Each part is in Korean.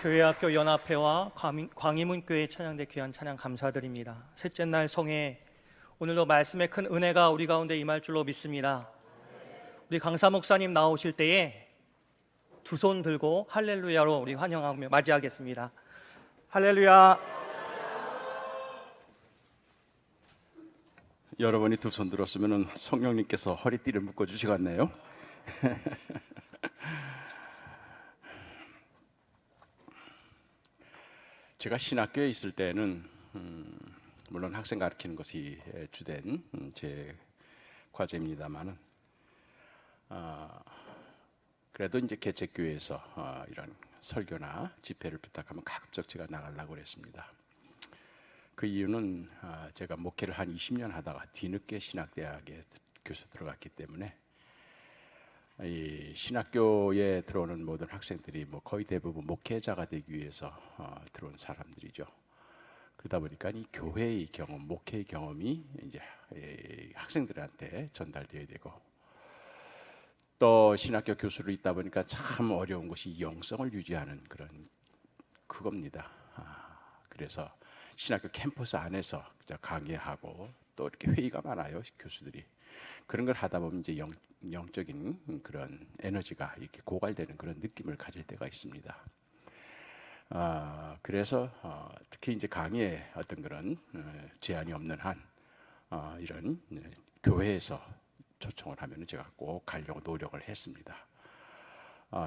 교회학교 연합회와 광희문교회 찬양대 귀한 찬양 감사드립니다. 셋째 날 성회, 오늘도 말씀의 큰 은혜가 우리 가운데 임할 줄로 믿습니다. 우리 강사 목사님 나오실 때에 두 손 들고 할렐루야로 우리 환영하며 맞이하겠습니다. 할렐루야. 여러분이 두 손 들었으면 성령님께서 허리띠를 묶어주시겠네요. 제가 신학교에 있을 때는 물론 학생 가르치는 것이 주된 제 과제입니다만은 그래도 이제 개척교회에서 이런 설교나 집회를 부탁하면 가급적 제가 나가려고 그랬습니다. 그 이유는 제가 목회를 한 20년 하다가 뒤늦게 신학대학에 교수 들어갔기 때문에 이 신학교에 들어오는 모든 학생들이 뭐 거의 대부분 목회자가 되기 위해서 들어온 사람들이죠. 그러다 보니까 이 교회의 경험, 목회의 경험이 이제 학생들한테 전달되어야 되고, 또 신학교 교수로 있다 보니까 참 어려운 것이 영성을 유지하는 그겁니다. 그래서 신학교 캠퍼스 안에서 강의하고 또 이렇게 회의가 많아요, 교수들이. 그런 걸 하다 보면 이제 영적인 그런 에너지가 이렇게 고갈되는 그런 느낌을 가질 때가 있습니다. 그래서 특히 이제 강의에 어떤 그런 제한이 없는 한 이런 교회에서 초청을 하면 제가 꼭 가려고 노력을 했습니다.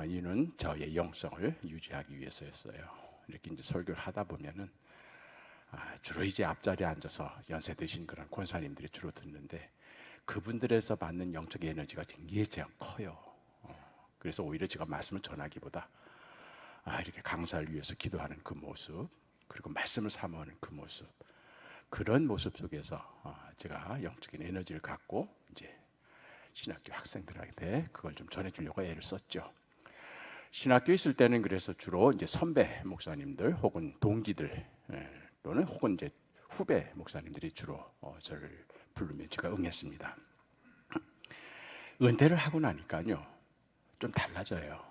이유는 저의 영성을 유지하기 위해서였어요. 이렇게 이제 설교를 하다 보면은 주로 이제 앞자리에 앉아서 연세 드신 그런 권사님들이 주로 듣는데, 그분들에서 받는 영적 에너지가 예체가 커요. 그래서 오히려 제가 말씀을 전하기보다 이렇게 강사를 위해서 기도하는 그 모습, 그리고 말씀을 사모하는 그 모습, 그런 모습 속에서 제가 영적인 에너지를 갖고 이제 신학교 학생들한테 그걸 좀 전해주려고 애를 썼죠. 신학교에 있을 때는 그래서 주로 이제 선배 목사님들 혹은 동기들 또는 혹은 이제 후배 목사님들이 주로 저를 부르면 제가 응했습니다. 은퇴를 하고 나니까요 좀 달라져요.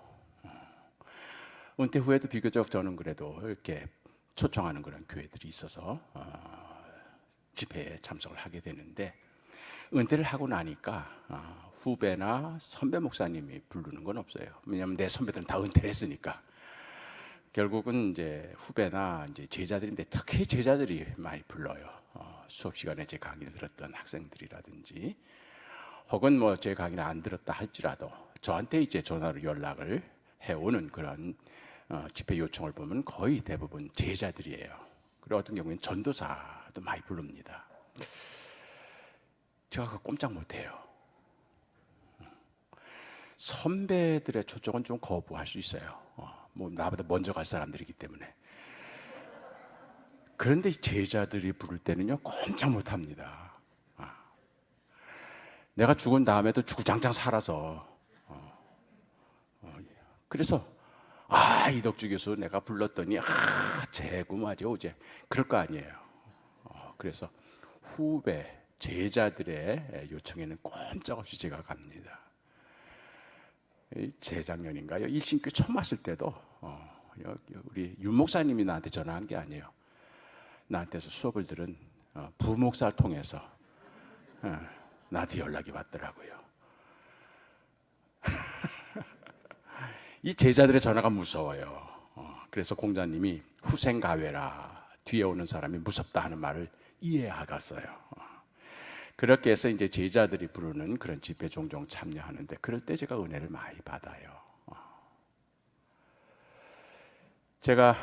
은퇴 후에도 비교적 저는 그래도 이렇게 초청하는 그런 교회들이 있어서 집회에 참석을 하게 되는데, 은퇴를 하고 나니까 후배나 선배 목사님이 부르는 건 없어요. 왜냐하면 내 선배들은 다 은퇴를 했으니까. 결국은 이제 후배나 이제 제자들인데, 특히 제자들이 많이 불러요. 수업 시간에 제 강의 들었던 학생들이라든지, 혹은 뭐 제 강의를 안 들었다 할지라도 저한테 이제 전화로 연락을 해오는 그런 집회 요청을 보면 거의 대부분 제자들이에요. 그리고 어떤 경우에는 전도사도 많이 부릅니다. 제가 그거 꼼짝 못해요. 선배들의 초청은 좀 거부할 수 있어요. 뭐 나보다 먼저 갈 사람들이기 때문에. 그런데 제자들이 부를 때는요 꼼짝 못합니다. 내가 죽은 다음에도 주구장창 살아서 그래서 이덕주 교수 내가 불렀더니 재구마죠 어제, 그럴 거 아니에요. 그래서 후배 제자들의 요청에는 꼼짝없이 제가 갑니다. 재작년인가요? 일신교 처음 왔을 때도 우리 윤 목사님이 나한테 전화한 게 아니에요. 나한테서 수업을 들은 부목사를 통해서 나한테 연락이 왔더라고요. 이 제자들의 전화가 무서워요. 그래서 공자님이 후생가외라, 뒤에 오는 사람이 무섭다 하는 말을 이해하갔어요. 그렇게 해서 이제 제자들이 부르는 그런 집회 종종 참여하는데, 그럴 때 제가 은혜를 많이 받아요. 제가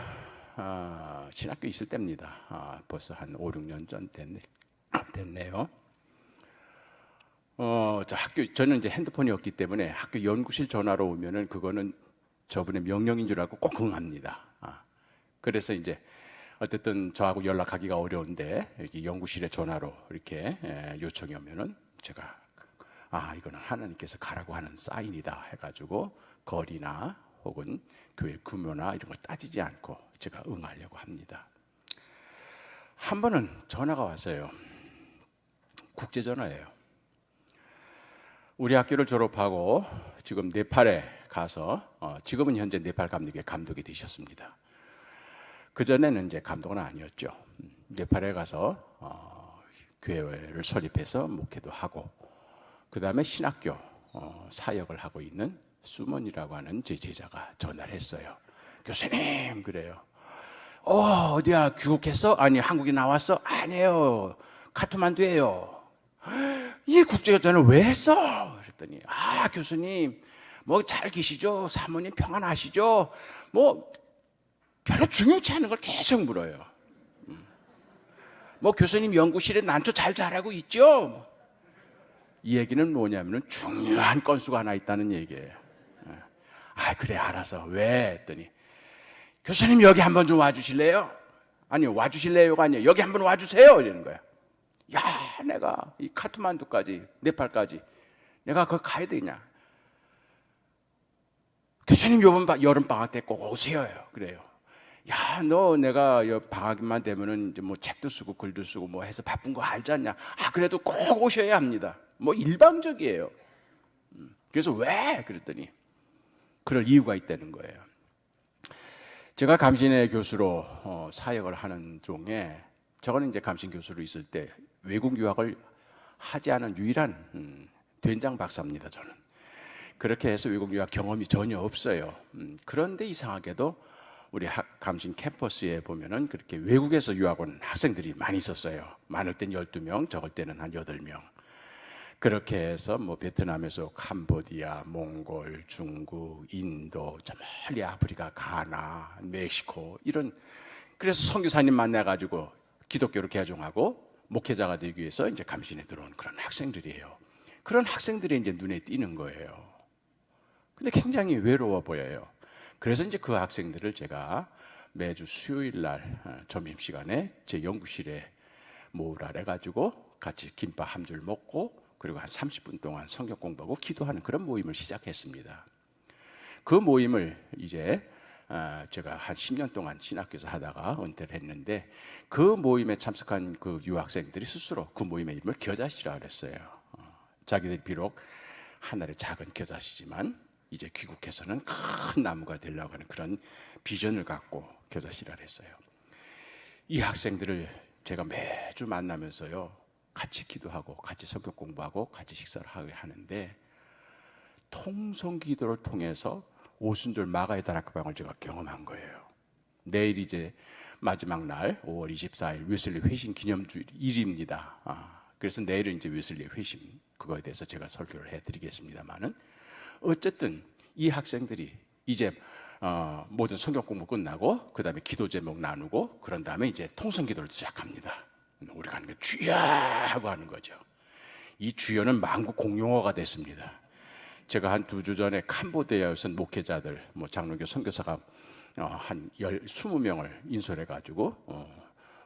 신학교 있을 때입니다. 벌써 한 5, 6년 전 됐네요. 저는 이제 핸드폰이 없기 때문에 학교 연구실 전화로 오면은 그거는 저분의 명령인 줄 알고 꼭 응합니다. 그래서 이제 어쨌든 저하고 연락하기가 어려운데 이렇게 연구실에 전화로 이렇게 요청이 오면은 제가 이거는 하나님께서 가라고 하는 사인이다 해가지고 거리나 혹은 교회 규모나 이런 걸 따지지 않고 제가 응하려고 합니다. 한 번은 전화가 왔어요. 국제 전화예요. 우리 학교를 졸업하고 지금 네팔에 가서 지금은 현재 네팔 감독이 되셨습니다. 그전에는 이제 감독은 아니었죠. 네팔에 가서 교회를 설립해서 목회도 하고, 그 다음에 신학교 사역을 하고 있는 수먼이라고 하는 제 제자가 전화를 했어요. 교수님, 그래요. 어디야, 귀국했어? 아니, 한국에 나왔어? 아니에요, 카트만두예요. 이 국제전을 왜 했어? 그랬더니, 교수님, 뭐 잘 계시죠? 사모님 평안하시죠? 뭐 별로 중요치 않은 걸 계속 물어요. 뭐 교수님 연구실에 난초 잘 자라고 있죠? 이 얘기는 뭐냐면은 중요한 건수가 하나 있다는 얘기예요. 그래, 알아서. 왜? 했더니, 교수님 여기 한번 좀 와주실래요? 아니요, 와주실래요가 아니에요. 여기 한번 와주세요. 이러는 거야. 야, 내가 이 카트만두까지, 네팔까지 내가 거기 가야 되냐? 교수님 요번 여름방학 때 꼭 오세요. 그래요. 야, 너 내가 방학만 되면은 이제 뭐 책도 쓰고 글도 쓰고 뭐 해서 바쁜 거 알지 않냐? 그래도 꼭 오셔야 합니다. 뭐 일방적이에요. 그래서 왜? 그랬더니 그럴 이유가 있다는 거예요. 제가 감신의 교수로 사역을 하는 중에, 저거는 이제 감신 교수로 있을 때 외국 유학을 하지 않은 유일한 된장 박사입니다. 저는 그렇게 해서 외국 유학 경험이 전혀 없어요. 그런데 이상하게도 우리 감신 캠퍼스에 보면은 그렇게 외국에서 유학 온 학생들이 많이 있었어요. 많을 땐 12명, 적을 때는 한 8명. 그렇게 해서 뭐 베트남에서 캄보디아, 몽골, 중국, 인도, 저 멀리 아프리카, 가나, 멕시코 이런, 그래서 선교사님 만나가지고 기독교로 개종하고 목회자가 되기 위해서 이제 감신에 들어온 그런 학생들이에요. 그런 학생들이 이제 눈에 띄는 거예요. 근데 굉장히 외로워 보여요. 그래서 이제 그 학생들을 제가 매주 수요일 날 점심시간에 제 연구실에 모으라 해가지고 같이 김밥 한 줄 먹고, 그리고 한 30분 동안 성경 공부하고 기도하는 그런 모임을 시작했습니다. 그 모임을 이제 제가 한 10년 동안 신학교에서 하다가 은퇴를 했는데, 그 모임에 참석한 그 유학생들이 스스로 그 모임의 이름을 겨자씨라 그랬어요. 자기들이 비록 하늘의 작은 겨자씨지만 이제 귀국해서는 큰 나무가 되려고 하는 그런 비전을 갖고 겨자씨라 그랬어요. 이 학생들을 제가 매주 만나면서요, 같이 기도하고 같이 성경 공부하고 같이 식사를 하는데, 통성기도를 통해서 오순절 마가의 다락방을 제가 경험한 거예요. 내일 이제 마지막 날 5월 24일 웨슬리 회심 기념주일입니다. 그래서 내일은 이제 웨슬리 회심, 그거에 대해서 제가 설교를 해드리겠습니다만은, 어쨌든 이 학생들이 이제 모든 성경 공부 끝나고 그 다음에 기도 제목 나누고 그런 다음에 이제 통성기도를 시작합니다. 우리가 하는 게 주여 하고 하는 거죠. 이 주여는 만국 공용어가 됐습니다. 제가 한 2주 전에 캄보디아에서 목회자들, 뭐 장로교 선교사가 한 20명을 인솔해가지고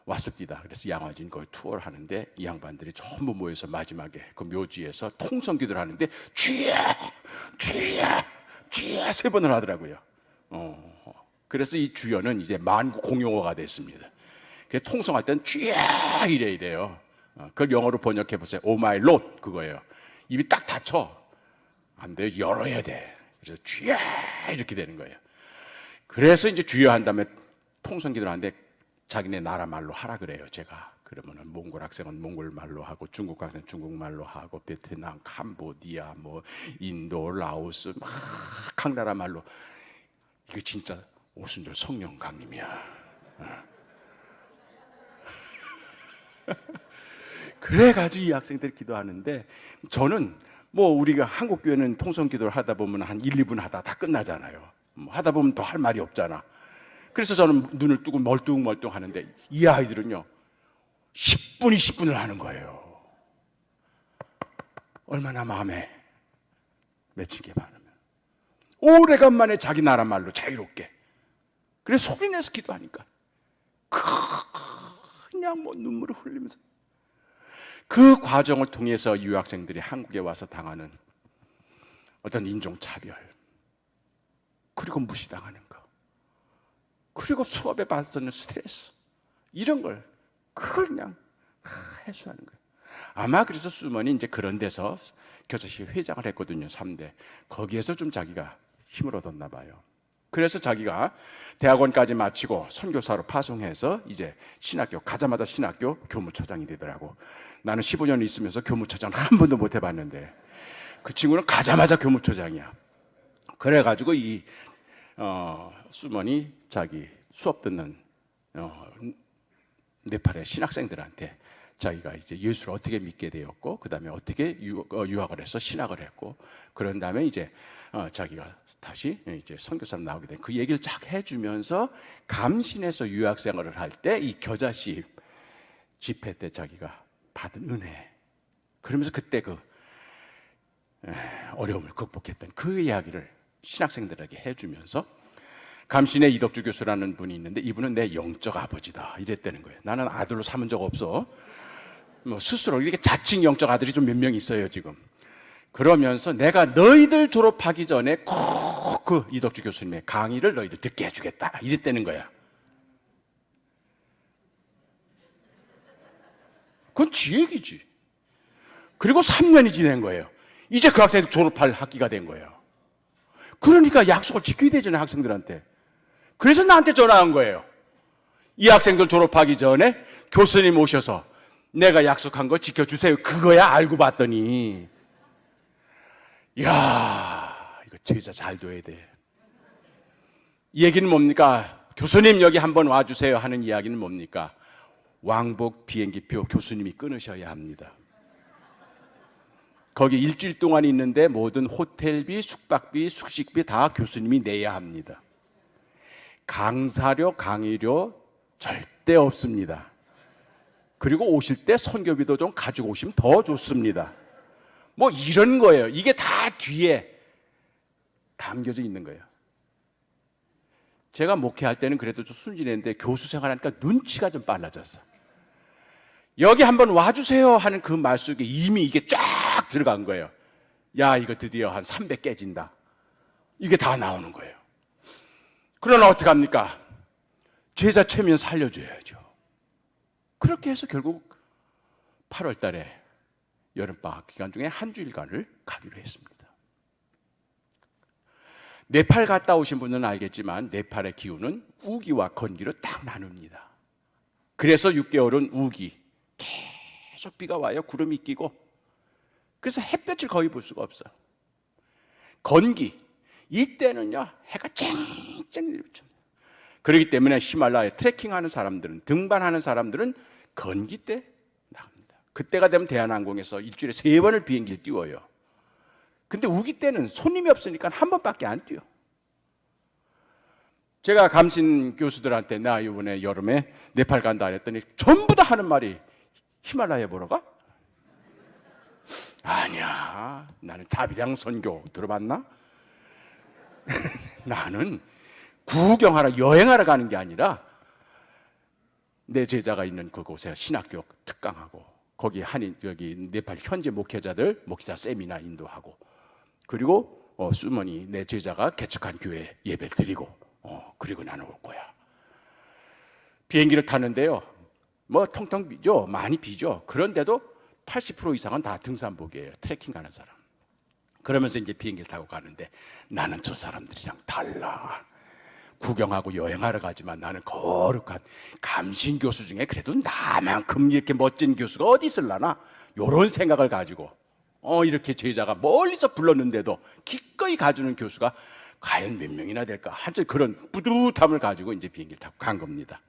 왔습니다. 그래서 양화진 거기 투어를 하는데, 이 양반들이 전부 모여서 마지막에 그 묘지에서 통성기도를 하는데 주여 주여 주여 3번을 하더라고요. 그래서 이 주여는 이제 만국 공용어가 됐습니다. 그래서 통성할 때는 주여 이래야 돼요. 그걸 영어로 번역해 보세요. 오 마이 롯, 그거예요. 입이 딱 닫혀. 안 돼요. 열어야 돼. 그래서 주여 이렇게 되는 거예요. 그래서 이제 주여 한 다음에 통성기도를 하는데 자기네 나라 말로 하라 그래요. 제가 그러면은 몽골 학생은 몽골 말로 하고, 중국 학생은 중국 말로 하고, 베트남, 캄보디아, 뭐 인도, 라오스 막 각 나라 말로. 이거 진짜 오순절 성령 강림이야. 그래가지고 이 학생들이 기도하는데, 저는 뭐 우리가 한국 교회는 통성 기도를 하다 보면 한 1, 2분 하다 다 끝나잖아요. 뭐 하다 보면 더 할 말이 없잖아. 그래서 저는 눈을 뜨고 멀뚱멀뚱 하는데, 이 아이들은요 10분, 20분을 하는 거예요. 얼마나 마음에 맺힌 게 많으면. 오래간만에 자기 나라 말로 자유롭게. 그래서 소리내서 기도하니까 그냥 뭐 눈물을 흘리면서, 그 과정을 통해서 유학생들이 한국에 와서 당하는 어떤 인종차별, 그리고 무시당하는 거, 그리고 수업에 받는 스트레스, 이런 걸 그걸 그냥 해소하는 거예요. 아마 그래서 수먼이 이제 그런 데서 교자씨 회장을 했거든요. 3대. 거기에서 좀 자기가 힘을 얻었나 봐요. 그래서 자기가 대학원까지 마치고 선교사로 파송해서 이제 신학교 가자마자 신학교 교무처장이 되더라고. 나는 15년 있으면서 교무처장 한 번도 못 해봤는데 그 친구는 가자마자 교무처장이야. 그래가지고 이 수먼이 자기 수업 듣는 네팔의 신학생들한테 자기가 이제 예수를 어떻게 믿게 되었고, 그 다음에 어떻게 유학을 해서 신학을 했고, 그런 다음에 이제 자기가 다시 이제 선교사로 나오게 된 그 얘기를 쫙 해주면서 감신에서 유학생활을 할 때 이 겨자씨 집회 때 자기가 받은 은혜, 그러면서 그때 그 어려움을 극복했던 그 이야기를 신학생들에게 해주면서 감신의 이덕주 교수라는 분이 있는데 이분은 내 영적 아버지다 이랬다는 거예요. 나는 아들로 삼은 적 없어. 뭐 스스로 이렇게 자칭 영적 아들이 좀 몇 명 있어요 지금. 그러면서 내가 너희들 졸업하기 전에 꼭 그 이덕주 교수님의 강의를 너희들 듣게 해주겠다 이랬다는 거야. 그건 지 얘기지. 그리고 3년이 지난 거예요. 이제 그 학생이 졸업할 학기가 된 거예요. 그러니까 약속을 지켜야 되잖아요, 학생들한테. 그래서 나한테 전화한 거예요. 이 학생들 졸업하기 전에 교수님 오셔서 내가 약속한 거 지켜주세요. 그거야. 알고 봤더니 이야, 이거 제자 잘 둬야 돼. 이 얘기는 뭡니까? 교수님 여기 한번 와주세요 하는 이야기는 뭡니까? 왕복 비행기표 교수님이 끊으셔야 합니다. 거기 일주일 동안 있는데 모든 호텔비, 숙박비, 숙식비 다 교수님이 내야 합니다. 강사료, 강의료 절대 없습니다. 그리고 오실 때 선교비도 좀 가지고 오시면 더 좋습니다. 뭐 이런 거예요. 이게 다 뒤에 담겨져 있는 거예요. 제가 목회할 때는 그래도 좀 순진했는데 교수 생활하니까 눈치가 좀 빨라졌어. 여기 한번 와주세요 하는 그 말 속에 이미 이게 쫙 들어간 거예요. 야, 이거 드디어 한 300 깨진다. 이게 다 나오는 거예요. 그러나 어떡합니까? 제자 체면 살려줘야죠. 그렇게 해서 결국 8월 달에 여름방학 기간 중에 한 주일간을 가기로 했습니다. 네팔 갔다 오신 분은 알겠지만 네팔의 기후는 우기와 건기로 딱 나눕니다. 그래서 6개월은 우기, 계속 비가 와요. 구름이 끼고. 그래서 햇볕을 거의 볼 수가 없어요. 건기, 이때는요 해가 쨍쨍 비쳐. 그렇기 때문에 히말라야 트레킹하는 사람들은, 등반하는 사람들은 건기 때 나갑니다. 그때가 되면 대한항공에서 일주일에 3번을 비행기를 띄워요. 근데 우기 때는 손님이 없으니까 한 번밖에 안 뛰어. 제가 감신 교수들한테 나 이번에 여름에 네팔 간다 그랬더니 전부 다 하는 말이 히말라야 보러 가? 아니야, 나는 자비량 선교 들어봤나? 나는 구경하러 여행하러 가는 게 아니라 내 제자가 있는 그곳에 신학교 특강하고 거기 한인 여기 네팔 현지 목회자들 목사 세미나 인도하고 그리고 수머니 내 제자가 개척한 교회 예배를 드리고 그리고 나는 올 거야. 비행기를 타는데요. 뭐 텅텅 비죠. 많이 비죠. 그런데도 80% 이상은 다 등산복이에요. 트레킹 가는 사람. 그러면서 이제 비행기를 타고 가는데 나는 저 사람들이랑 달라. 구경하고 여행하러 가지만 나는 거룩한 감신 교수 중에 그래도 나만큼 이렇게 멋진 교수가 어디 있을라나? 이런 생각을 가지고 이렇게 제자가 멀리서 불렀는데도 기꺼이 가주는 교수가 과연 몇 명이나 될까? 한절 그런 뿌듯함을 가지고 이제 비행기를 타고 간 겁니다.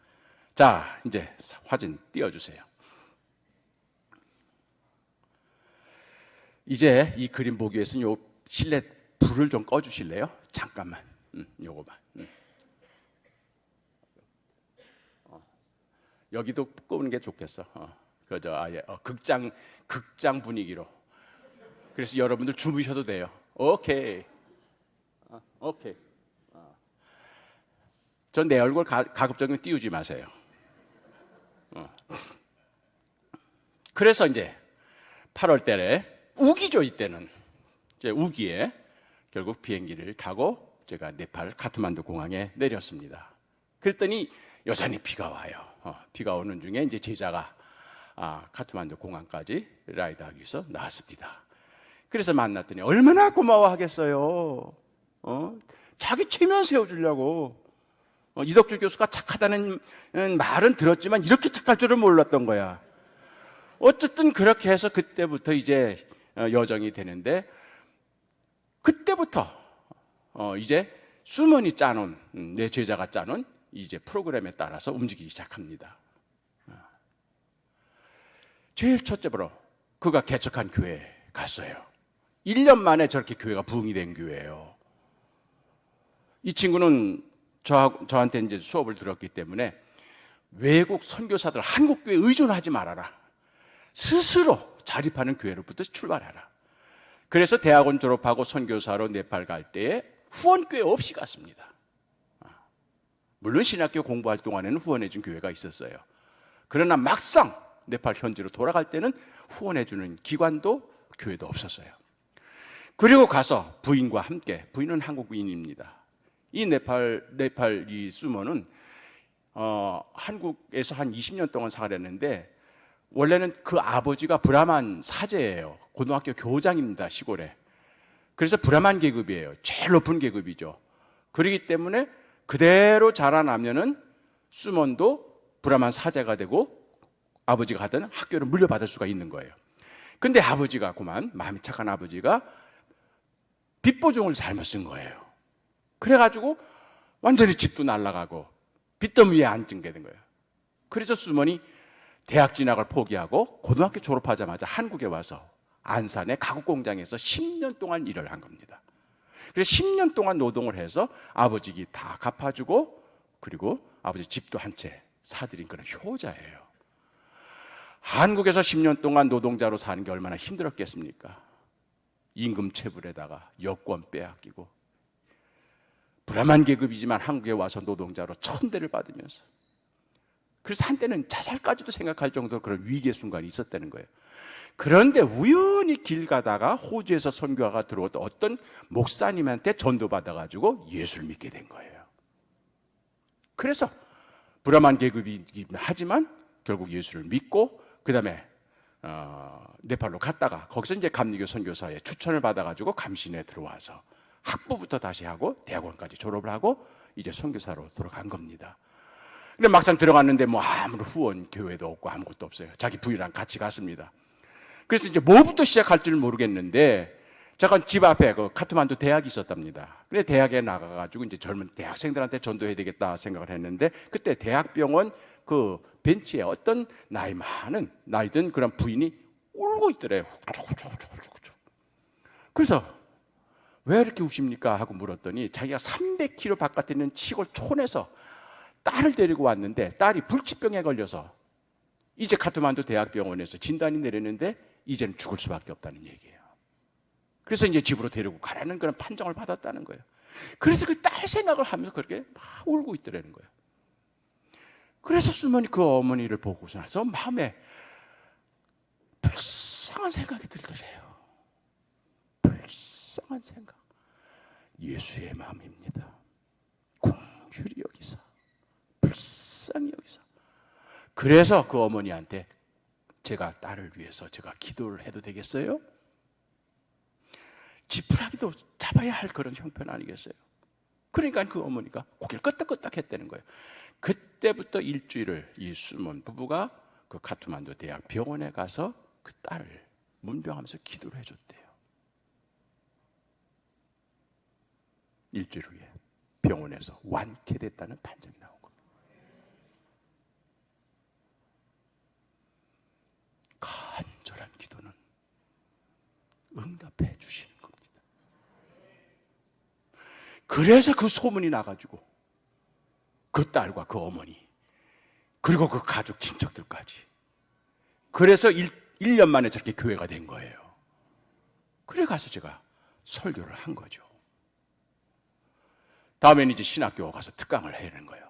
자, 이제 화진 띄워주세요. 이제 이 그림 보기 위해서는 요 실내 불을 좀 꺼주실래요? 잠깐만. 요거만. 여기도 끄는 게 좋겠어. 그저 아예 극장 분위기로. 그래서 여러분들 주무셔도 돼요. 오케이. 오케이. 전 내 얼굴 가급적이면 띄우지 마세요. 그래서 이제 8월 달에 우기죠. 이때는 이제 우기에 결국 비행기를 타고 제가 네팔 카트만두 공항에 내렸습니다. 그랬더니 여전히 비가 와요. 비가 오는 중에 이제 제자가 카트만두 공항까지 라이드하기 위해서 나왔습니다. 그래서 만났더니 얼마나 고마워하겠어요. 자기 체면 세워주려고. 이덕주 교수가 착하다는 말은 들었지만 이렇게 착할 줄은 몰랐던 거야. 어쨌든 그렇게 해서 그때부터 이제 여정이 되는데, 그때부터 이제 수먼이 짜놓은, 내 제자가 짜놓은 이제 프로그램에 따라서 움직이기 시작합니다. 제일 첫째로 그가 개척한 교회에 갔어요. 1년 만에 저렇게 교회가 부흥이 된 교회예요. 이 친구는 저한테 이제 수업을 들었기 때문에 외국 선교사들 한국 교회에 의존하지 말아라. 스스로 자립하는 교회로부터 출발하라. 그래서 대학원 졸업하고 선교사로 네팔 갈 때에 후원교회 없이 갔습니다. 물론 신학교 공부할 동안에는 후원해준 교회가 있었어요. 그러나 막상 네팔 현지로 돌아갈 때는 후원해주는 기관도 교회도 없었어요. 그리고 가서 부인과 함께, 부인은 한국인입니다. 이 네팔 이 수모는 한국에서 한 20년 동안 살았는데, 원래는 그 아버지가 브라만 사제예요. 고등학교 교장입니다, 시골에. 그래서 브라만 계급이에요. 제일 높은 계급이죠. 그렇기 때문에 그대로 자라나면은 수몬도 브라만 사제가 되고 아버지가 하던 학교를 물려받을 수가 있는 거예요. 근데 아버지가 그만, 마음이 착한 아버지가 빚보증을 잘못 쓴 거예요. 그래가지고 완전히 집도 날아가고 빚더미 위에 앉게 된 거예요. 그래서 수몬이 대학 진학을 포기하고 고등학교 졸업하자마자 한국에 와서 안산의 가구 공장에서 10년 동안 일을 한 겁니다. 그래서 10년 동안 노동을 해서 아버지 집 다 갚아주고, 그리고 아버지 집도 한 채 사들인 그런 효자예요. 한국에서 10년 동안 노동자로 사는 게 얼마나 힘들었겠습니까? 임금 체불에다가 여권 빼앗기고, 브라만 계급이지만 한국에 와서 노동자로 천대를 받으면서, 그래서 한때는 자살까지도 생각할 정도로 그런 위기의 순간이 있었다는 거예요. 그런데 우연히 길 가다가 호주에서 선교화가 들어왔던 어떤 목사님한테 전도받아가지고 예수를 믿게 된 거예요. 그래서 브라만 계급이긴 하지만 결국 예수를 믿고, 그 다음에 네팔로 갔다가 거기서 이제 감리교 선교사의 추천을 받아가지고 감신에 들어와서 학부부터 다시 하고 대학원까지 졸업을 하고 이제 선교사로 돌아간 겁니다. 근데 막상 들어갔는데 뭐 아무런 후원 교회도 없고 아무것도 없어요. 자기 부인이랑 같이 갔습니다. 그래서 이제 뭐부터 시작할지를 모르겠는데, 잠깐 집 앞에 그 카트만두 대학이 있었답니다. 그래서 대학에 나가가지고 이제 젊은 대학생들한테 전도해야 되겠다 생각을 했는데, 그때 대학병원 그 벤치에 어떤 나이 든 그런 부인이 울고 있더래요. 그래서 왜 이렇게 우십니까? 하고 물었더니 자기가 300km 바깥에 있는 시골 촌에서 딸을 데리고 왔는데 딸이 불치병에 걸려서 이제 카트만두 대학병원에서 진단이 내렸는데 이제는 죽을 수밖에 없다는 얘기예요. 그래서 이제 집으로 데리고 가라는 그런 판정을 받았다는 거예요. 그래서 그 딸 생각을 하면서 그렇게 막 울고 있더라는 거예요. 그래서 수몬이 그 어머니를 보고서 나서 마음에 불쌍한 생각이 들더래요. 불쌍한 생각. 예수의 마음입니다. 긍휼히 여기사, 불쌍히 여기사. 그래서 그 어머니한테 제가 딸을 위해서 제가 기도를 해도 되겠어요? 지푸라기도 잡아야 할 그런 형편 아니겠어요? 그러니까 그 어머니가 고개를 끄덕끄덕 했다는 거예요. 그때부터 일주일을 이 수몬 부부가 그 카트만두 대학 병원에 가서 그 딸을 문병하면서 기도를 해줬대요. 일주일 후에 병원에서 완쾌됐다는 판정이 나온 겁니다. 간절한 기도는 응답해 주시는 겁니다. 그래서 그 소문이 나가지고 그 딸과 그 어머니 그리고 그 가족 친척들까지, 그래서 1년 만에 저렇게 교회가 된 거예요. 그래 가서 제가 설교를 한 거죠. 다음에는 이제 신학교 가서 특강을 해야 되는 거예요.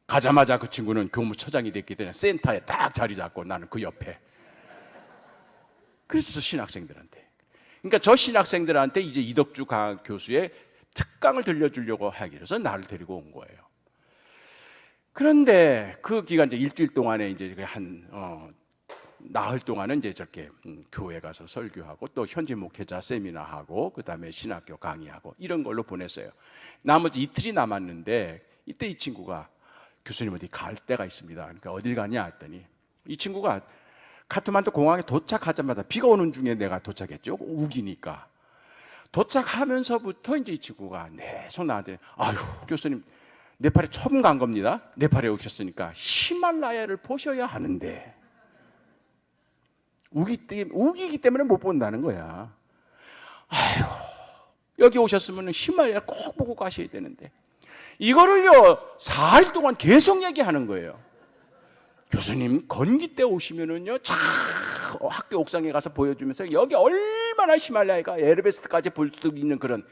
가자마자 그 친구는 교무처장이 됐기 때문에 센터에 딱 자리 잡고 나는 그 옆에. 그래서 신학생들한테, 그러니까 저 신학생들한테 이제 이덕주 교수의 특강을 들려주려고 하기 위해서 나를 데리고 온 거예요. 그런데 그 기간 이제 일주일 동안에 이제 한 나흘 동안은 이제 저렇게 교회 가서 설교하고 또 현지 목회자 세미나하고 그다음에 신학교 강의하고 이런 걸로 보냈어요. 나머지 이틀이 남았는데 이때 이 친구가 교수님 어디 갈 데가 있습니다. 그러니까 어딜 가냐 했더니 이 친구가 카트만두 공항에 도착하자마자 비가 오는 중에 내가 도착했죠. 우기니까 도착하면서부터 이제 이 친구가 계속 나한테 아유 교수님 네팔에 처음 간 겁니다. 네팔에 오셨으니까 히말라야를 보셔야 하는데 우기기 때문에 못 본다는 거야. 아유 여기 오셨으면 히말라야 꼭 보고 가셔야 되는데 이거를요 4일 동안 계속 얘기하는 거예요. 교수님 건기 때 오시면은요 참 학교 옥상에 가서 보여주면서 여기 얼마나 히말라야가 에베레스트까지 볼 수 있는 그런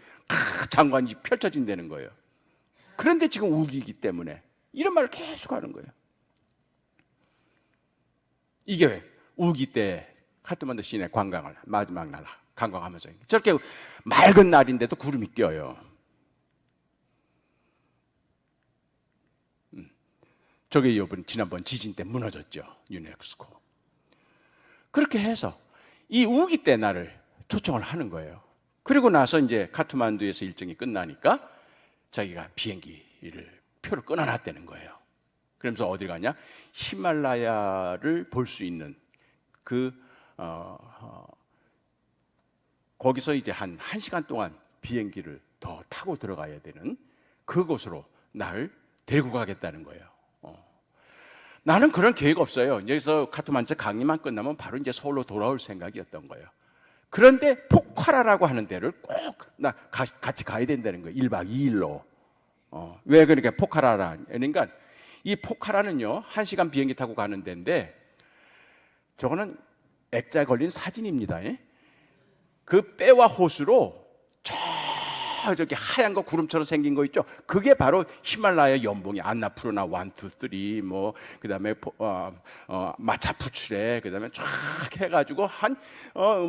장관이 펼쳐진다는 거예요. 그런데 지금 우기기 때문에 이런 말을 계속 하는 거예요. 이게 왜? 우기 때 카트만두 시내 관광을 마지막 날 관광하면서 저렇게 맑은 날인데도 구름이 껴요. 저게 지난번 지진 때 무너졌죠. 유네스코. 그렇게 해서 이 우기 때 나를 초청을 하는 거예요. 그리고 나서 이제 카트만두에서 일정이 끝나니까 자기가 비행기를 표를 끊어놨다는 거예요. 그러면서 어디 가냐? 히말라야를 볼 수 있는 거기서 이제 한 1시간 동안 비행기를 더 타고 들어가야 되는 그곳으로 나를 데리고 가겠다는 거예요. 나는 그런 계획 없어요. 여기서 카트만두 강의만 끝나면 바로 이제 서울로 돌아올 생각이었던 거예요. 그런데 포카라라고 하는 데를 꼭 같이 가야 된다는 거예요. 1박 2일로. 왜 그러니까 포카라라? 그러니까 이 포카라는요 1시간 비행기 타고 가는 데인데 저거는 액자에 걸린 사진입니다. 그 뼈와 호수로 저기 하얀 거 구름처럼 생긴 거 있죠. 그게 바로 히말라야 연봉이 안나푸르나 1, 2, 3 뭐 그다음에 마차푸추레 그다음에 쫙 해가지고 한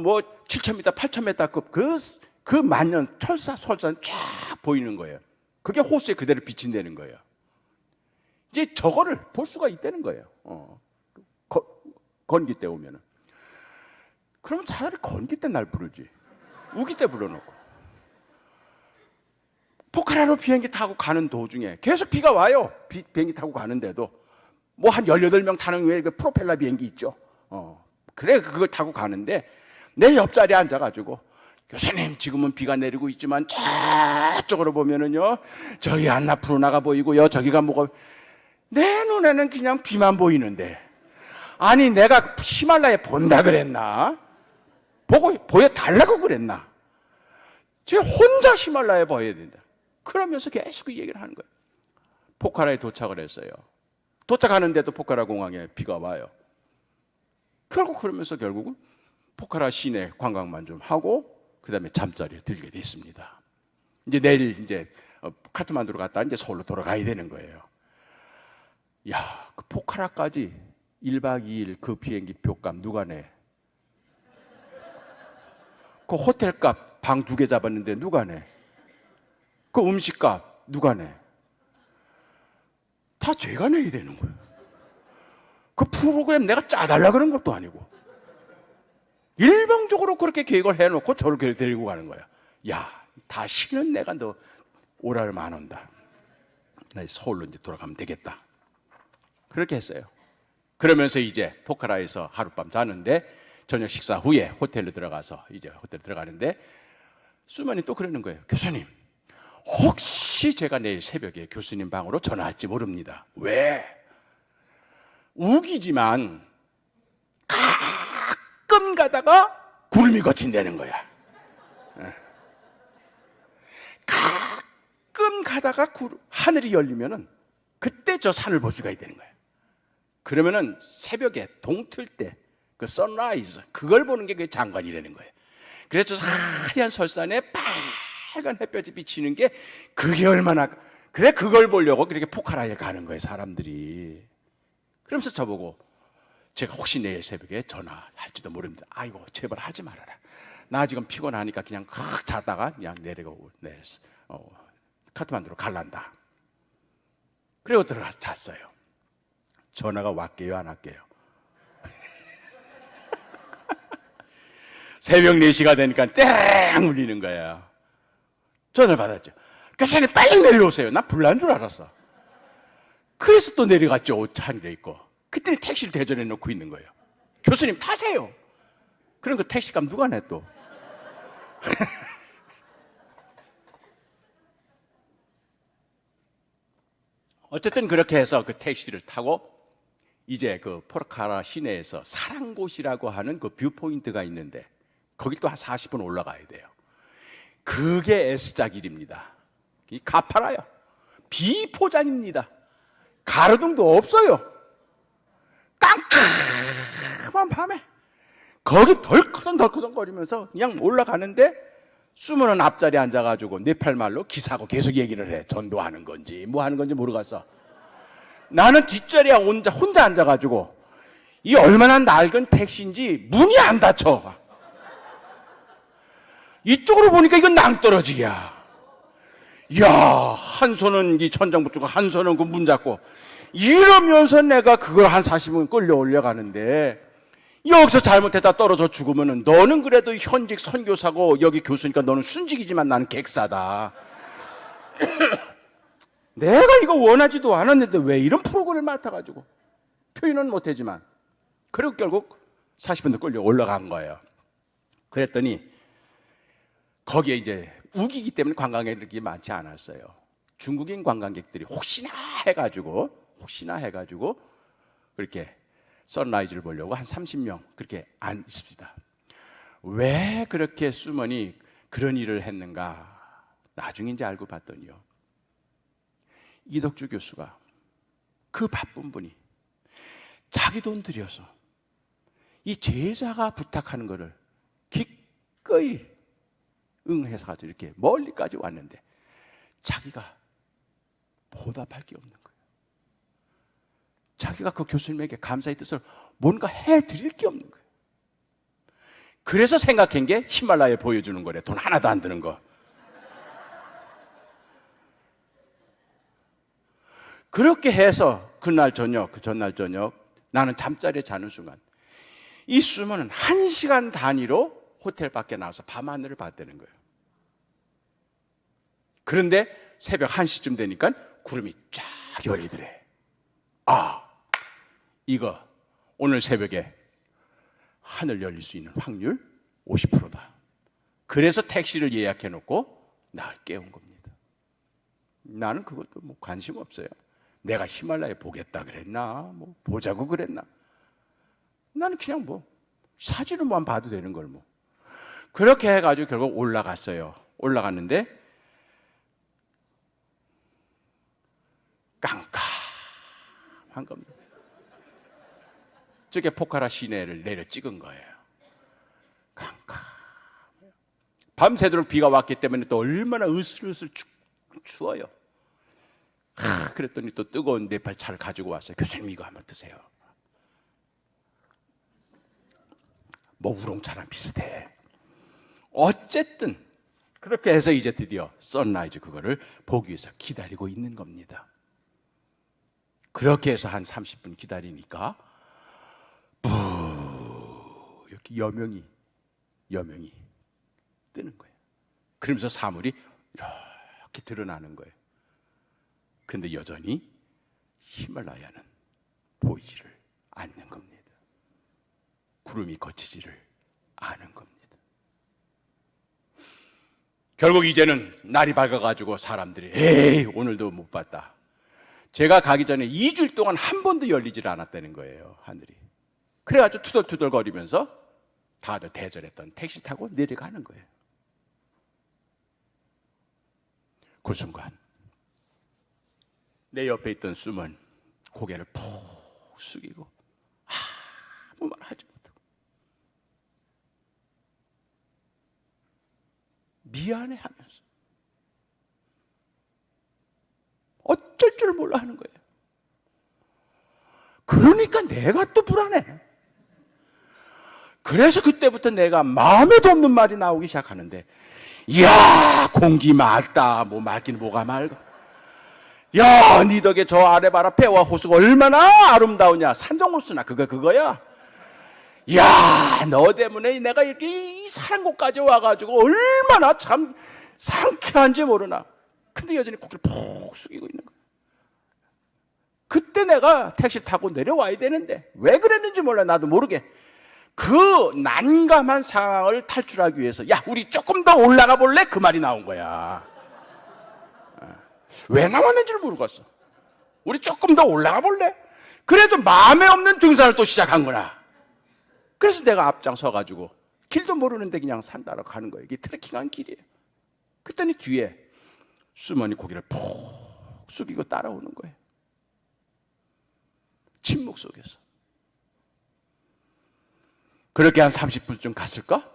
뭐 7,000m, 8,000m급 그 만년 철사 설산 쫙 보이는 거예요. 그게 호수에 그대로 비친다는 거예요. 이제 저거를 볼 수가 있다는 거예요. 건기 때 오면은. 그럼 차라리 건기 때 날 부르지. 우기 때 불러놓고. 포카라로 비행기 타고 가는 도중에 계속 비가 와요. 비행기 타고 가는데도 뭐 한 18명 타는 외에 그 프로펠러 비행기 있죠. 그래 그걸 타고 가는데 내 옆자리에 앉아가지고 교수님 지금은 비가 내리고 있지만 저쪽으로 보면은요 저기 안나푸르나가 보이고요 저기가 뭐가 내 눈에는 그냥 비만 보이는데 아니 내가 히말라야 본다 그랬나? 보여달라고 그랬나? 제가 혼자 히말라야 봐야 된다. 그러면서 계속 그 얘기를 하는 거예요. 포카라에 도착을 했어요. 도착하는데도 포카라 공항에 비가 와요. 결국은 포카라 시내 관광만 좀 하고 그 다음에 잠자리에 들게 됐습니다. 이제 내일 이제 카트만두로 갔다 이제 서울로 돌아가야 되는 거예요. 야, 그 포카라까지 1박 2일 그 비행기 표값 누가 내? 그 호텔값 방 2개 잡았는데 누가 내? 그 음식값 누가 내? 다 제가 내야 되는 거예요. 그 프로그램 내가 짜달라 그런 것도 아니고 일방적으로 그렇게 계획을 해놓고 저를 데리고 가는 거야. 야, 다시는 내가 너 오라를 안 온다. 나 서울로 이제 돌아가면 되겠다. 그렇게 했어요. 그러면서 이제 포카라에서 하룻밤 자는데 저녁 식사 후에 호텔로 들어가서 이제 호텔 들어가는데 수만이 또 그러는 거예요. 교수님, 혹시 제가 내일 새벽에 교수님 방으로 전화할지 모릅니다. 왜? 우기지만 가끔 가다가 구름이 거친다는 거야. 가끔 가다가 하늘이 열리면은 그때 저 산을 볼 수가 있다는 거야. 그러면은 새벽에 동틀 때 그 선라이즈 그걸 보는 게 그 장관이라는 거예요. 그래서 하얀 설산에 빨간 햇볕이 비치는 게 그게 얼마나 그래 그걸 보려고 그렇게 포카라에 가는 거예요 사람들이. 그러면서 저보고 제가 혹시 내일 새벽에 전화할지도 모릅니다. 아이고 제발 하지 말아라. 나 지금 피곤하니까 그냥 확 자다가 그냥 내려가고 카트만두로 갈란다. 그리고 들어가서 잤어요. 전화가 왔게요 안 왔게요? 새벽 4시가 되니까 땡 울리는 거야. 전화를 받았죠. 교수님 빨리 내려오세요. 나 불난 줄 알았어. 그래서 또 내려갔죠. 옷 한일에 입고. 그때는 택시를 대전에 놓고 있는 거예요. 교수님 타세요. 그럼 그 택시값 누가 내 또? 어쨌든 그렇게 해서 그 택시를 타고 이제 그 포르카라 시내에서 사랑곳이라고 하는 그 뷰포인트가 있는데 거기 또 한 40분 올라가야 돼요. 그게 S자 길입니다. 이 가파라요. 비포장입니다. 가로등도 없어요. 깜깜한 밤에 거기 덜커덩 거리면서 그냥 올라가는데 수모는 앞자리에 앉아가지고 네팔말로 기사하고 계속 얘기를 해. 전도하는 건지 뭐 하는 건지 모르겠어. 나는 뒷자리에 혼자 앉아가지고 이 얼마나 낡은 택시인지 문이 안 닫혀. 이쪽으로 보니까 이건 낭떠러지야. 이야, 한 손은 이 천장 붙이고 한 손은 그 문 잡고 이러면서 내가 그걸 한 40분 끌려 올려가는데 여기서 잘못했다 떨어져 죽으면은 너는 그래도 현직 선교사고 여기 교수니까 너는 순직이지만 나는 객사다. 내가 이거 원하지도 않았는데 왜 이런 프로그램을 맡아가지고 표현은 못하지만 그리고 결국 40분도 끌려 올라간 거예요. 그랬더니 거기에 이제 우기기 때문에 관광객들이 많지 않았어요. 중국인 관광객들이 혹시나 해가지고 그렇게 선라이즈를 보려고 한 30명 그렇게 안 있습니다. 왜 그렇게 수먼이 그런 일을 했는가? 나중에 이제 알고 봤더니요. 이덕주 교수가 그 바쁜 분이 자기 돈 들여서 이 제자가 부탁하는 거를 기꺼이 응해서 가지고 이렇게 멀리까지 왔는데 자기가 보답할 게 없는 거예요. 자기가 그 교수님에게 감사의 뜻으로 뭔가 해드릴 게 없는 거예요. 그래서 생각한 게 히말라야에 보여주는 거래. 돈 하나도 안 드는 거. 그렇게 해서 그날 저녁, 그 전날 저녁 나는 잠자리에 자는 순간 이 수모는 1시간 단위로 호텔 밖에 나와서 밤하늘을 봤다는 거예요. 그런데 새벽 1시쯤 되니까 구름이 쫙 열리더래. 아, 이거 오늘 새벽에 하늘 열릴 수 있는 확률 50%다. 그래서 택시를 예약해 놓고 날 깨운 겁니다. 나는 그것도 뭐 관심 없어요. 내가 히말라야 보겠다 그랬나? 뭐 보자고 그랬나? 나는 그냥 뭐 사진으로만 봐도 되는 걸 뭐. 그렇게 해가지고 결국 올라갔어요. 올라갔는데 깜깜한 겁니다. 저게 포카라 시내를 내려 찍은 거예요. 깜깜. 밤새도록 비가 왔기 때문에 또 얼마나 으슬으슬 추워요. 그랬더니 또 뜨거운 네팔 차를 가지고 왔어요. 교수님 이거 한번 드세요. 뭐 우롱차랑 비슷해. 어쨌든 그렇게 해서 이제 드디어 선라이즈 그거를 보기 위해서 기다리고 있는 겁니다. 그렇게 해서 한 30분 기다리니까 이렇게 여명이 뜨는 거예요. 그러면서 사물이 이렇게 드러나는 거예요. 근데 여전히 히말라야는 보이지를 않는 겁니다. 구름이 거치지를 않은 겁니다. 결국 이제는 날이 밝아가지고 사람들이 에이 오늘도 못 봤다. 제가 가기 전에 2주일 동안 한 번도 열리질 않았다는 거예요, 하늘이. 그래가지고 투덜투덜 거리면서 다들 대절했던 택시 타고 내려가는 거예요. 그 순간 내 옆에 있던 수먼 고개를 푹 숙이고 아무 말 하지 못하고 미안해하면서 어쩔 줄 몰라 하는 거예요. 그러니까 내가 또 불안해. 그래서 그때부터 내가 마음에도 없는 말이 나오기 시작하는데, 이야 공기 맑다. 뭐 맑긴 뭐가 맑아. 야, 니 덕에 저 아래 봐라. 배와 호수가 얼마나 아름다우냐. 산정호수나 그거야. 야, 너 때문에 내가 이렇게 이 사는 곳까지 와가지고 얼마나 참 상쾌한지 모르나. 근데 여전히 고개를 푹 숙이고 있는 거야. 그때 내가 택시 타고 내려와야 되는데 왜 그랬는지 몰라. 나도 모르게 그 난감한 상황을 탈출하기 위해서 야, 우리 조금 더 올라가 볼래? 그 말이 나온 거야. 왜 나왔는지를 모르겠어. 우리 조금 더 올라가 볼래? 그래도 마음에 없는 등산을 또 시작한 거야. 그래서 내가 앞장서 가지고 길도 모르는데 그냥 산 따라 가는 거예요. 이게 트레킹한 길이에요. 그랬더니 뒤에 수머니 고개를 푹 숙이고 따라오는 거예요. 침묵 속에서. 그렇게 한 30분쯤 갔을까?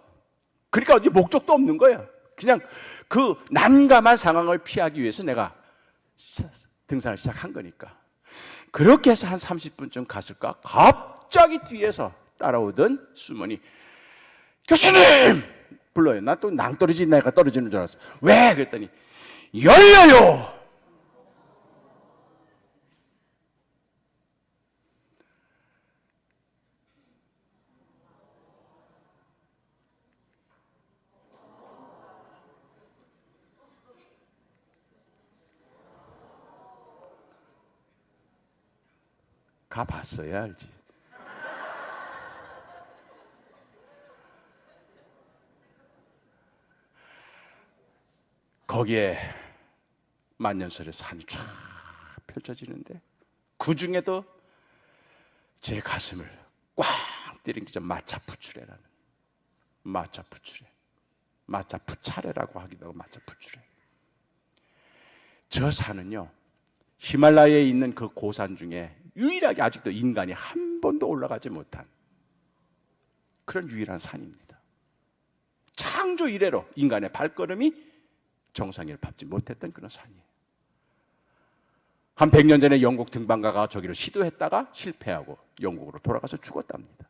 그러니까 어디 목적도 없는 거예요. 그냥 그 난감한 상황을 피하기 위해서 내가 등산을 시작한 거니까. 그렇게 해서 한 30분쯤 갔을까? 갑자기 뒤에서 따라오던 수머니 교수님! 불러요. 나 또 낭떠러지 내가 떨어지는 줄 알았어. 왜? 그랬더니 열려요! 가봤어야 알지. 거기에 만년설의 산이 쫙 펼쳐지는데 그 중에도 제 가슴을 꽉 때린 게 마차푸추레라는 마차푸추레, 마차푸차레라고 하기도 하고 마차푸추레. 저 산은요, 히말라야에 있는 그 고산 중에 유일하게 아직도 인간이 한 번도 올라가지 못한 그런 유일한 산입니다. 창조 이래로 인간의 발걸음이 정상을 밟지 못했던 그런 산이에요. 한 100년 전에 영국 등반가가 저기를 시도했다가 실패하고 영국으로 돌아가서 죽었답니다.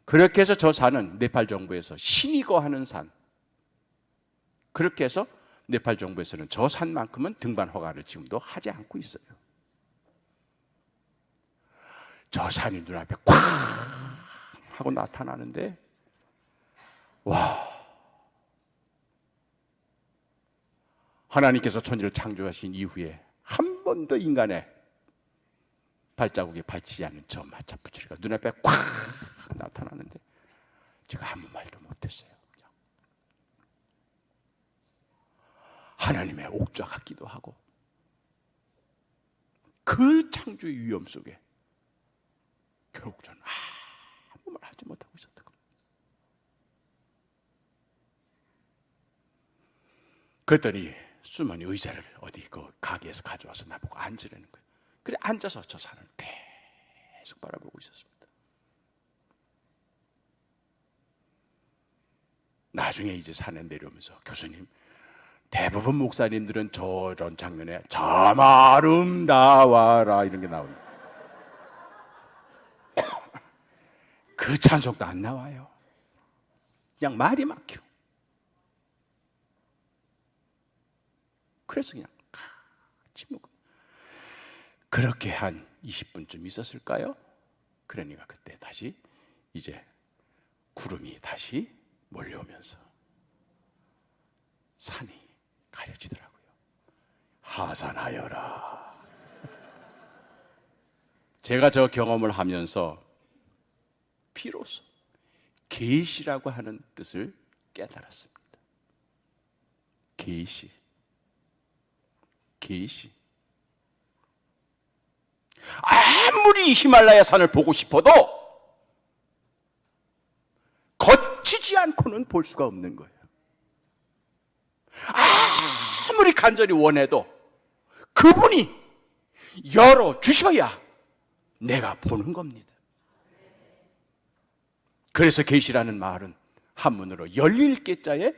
그렇게 해서 저 산은 네팔 정부에서 신이 거하는 산, 그렇게 해서 네팔 정부에서는 저 산만큼은 등반 허가를 지금도 하지 않고 있어요. 저 산이 눈앞에 콱 하고 나타나는데 와, 하나님께서 천지를 창조하신 이후에 한 번도 인간의 발자국에 밟히지 않는 저 마차푸추리가 눈앞에 콱 나타나는데 제가 아무 말도 못했어요. 그냥. 하나님의 옥좌 같기도 하고 그 창조의 위험 속에 결국 저는 아무 말 하지 못하고 있었던 겁니다. 그랬더니 수많은 의자를 어디 그 가게에서 가져와서 나보고 앉으라는 거예요. 그래 앉아서 저 산을 계속 바라보고 있었습니다. 나중에 이제 산에 내려오면서 교수님, 대부분 목사님들은 저런 장면에 참 아름다워라 이런 게 나온다. 그 찬송도 안 나와요. 그냥 말이 막혀. 그래서 그냥 침묵. 그렇게 한 20분쯤 있었을까요? 그러니까 그때 다시 이제 구름이 다시 몰려오면서 산이 가려지더라고요. 하산하여라. 제가 저 경험을 하면서 비로소 계시라고 하는 뜻을 깨달았습니다. 계시. 계시. 아무리 히말라야 산을 보고 싶어도 거치지 않고는 볼 수가 없는 거예요. 아무리 간절히 원해도 그분이 열어주셔야 내가 보는 겁니다. 그래서 계시라는 말은 한문으로 열릴 계자에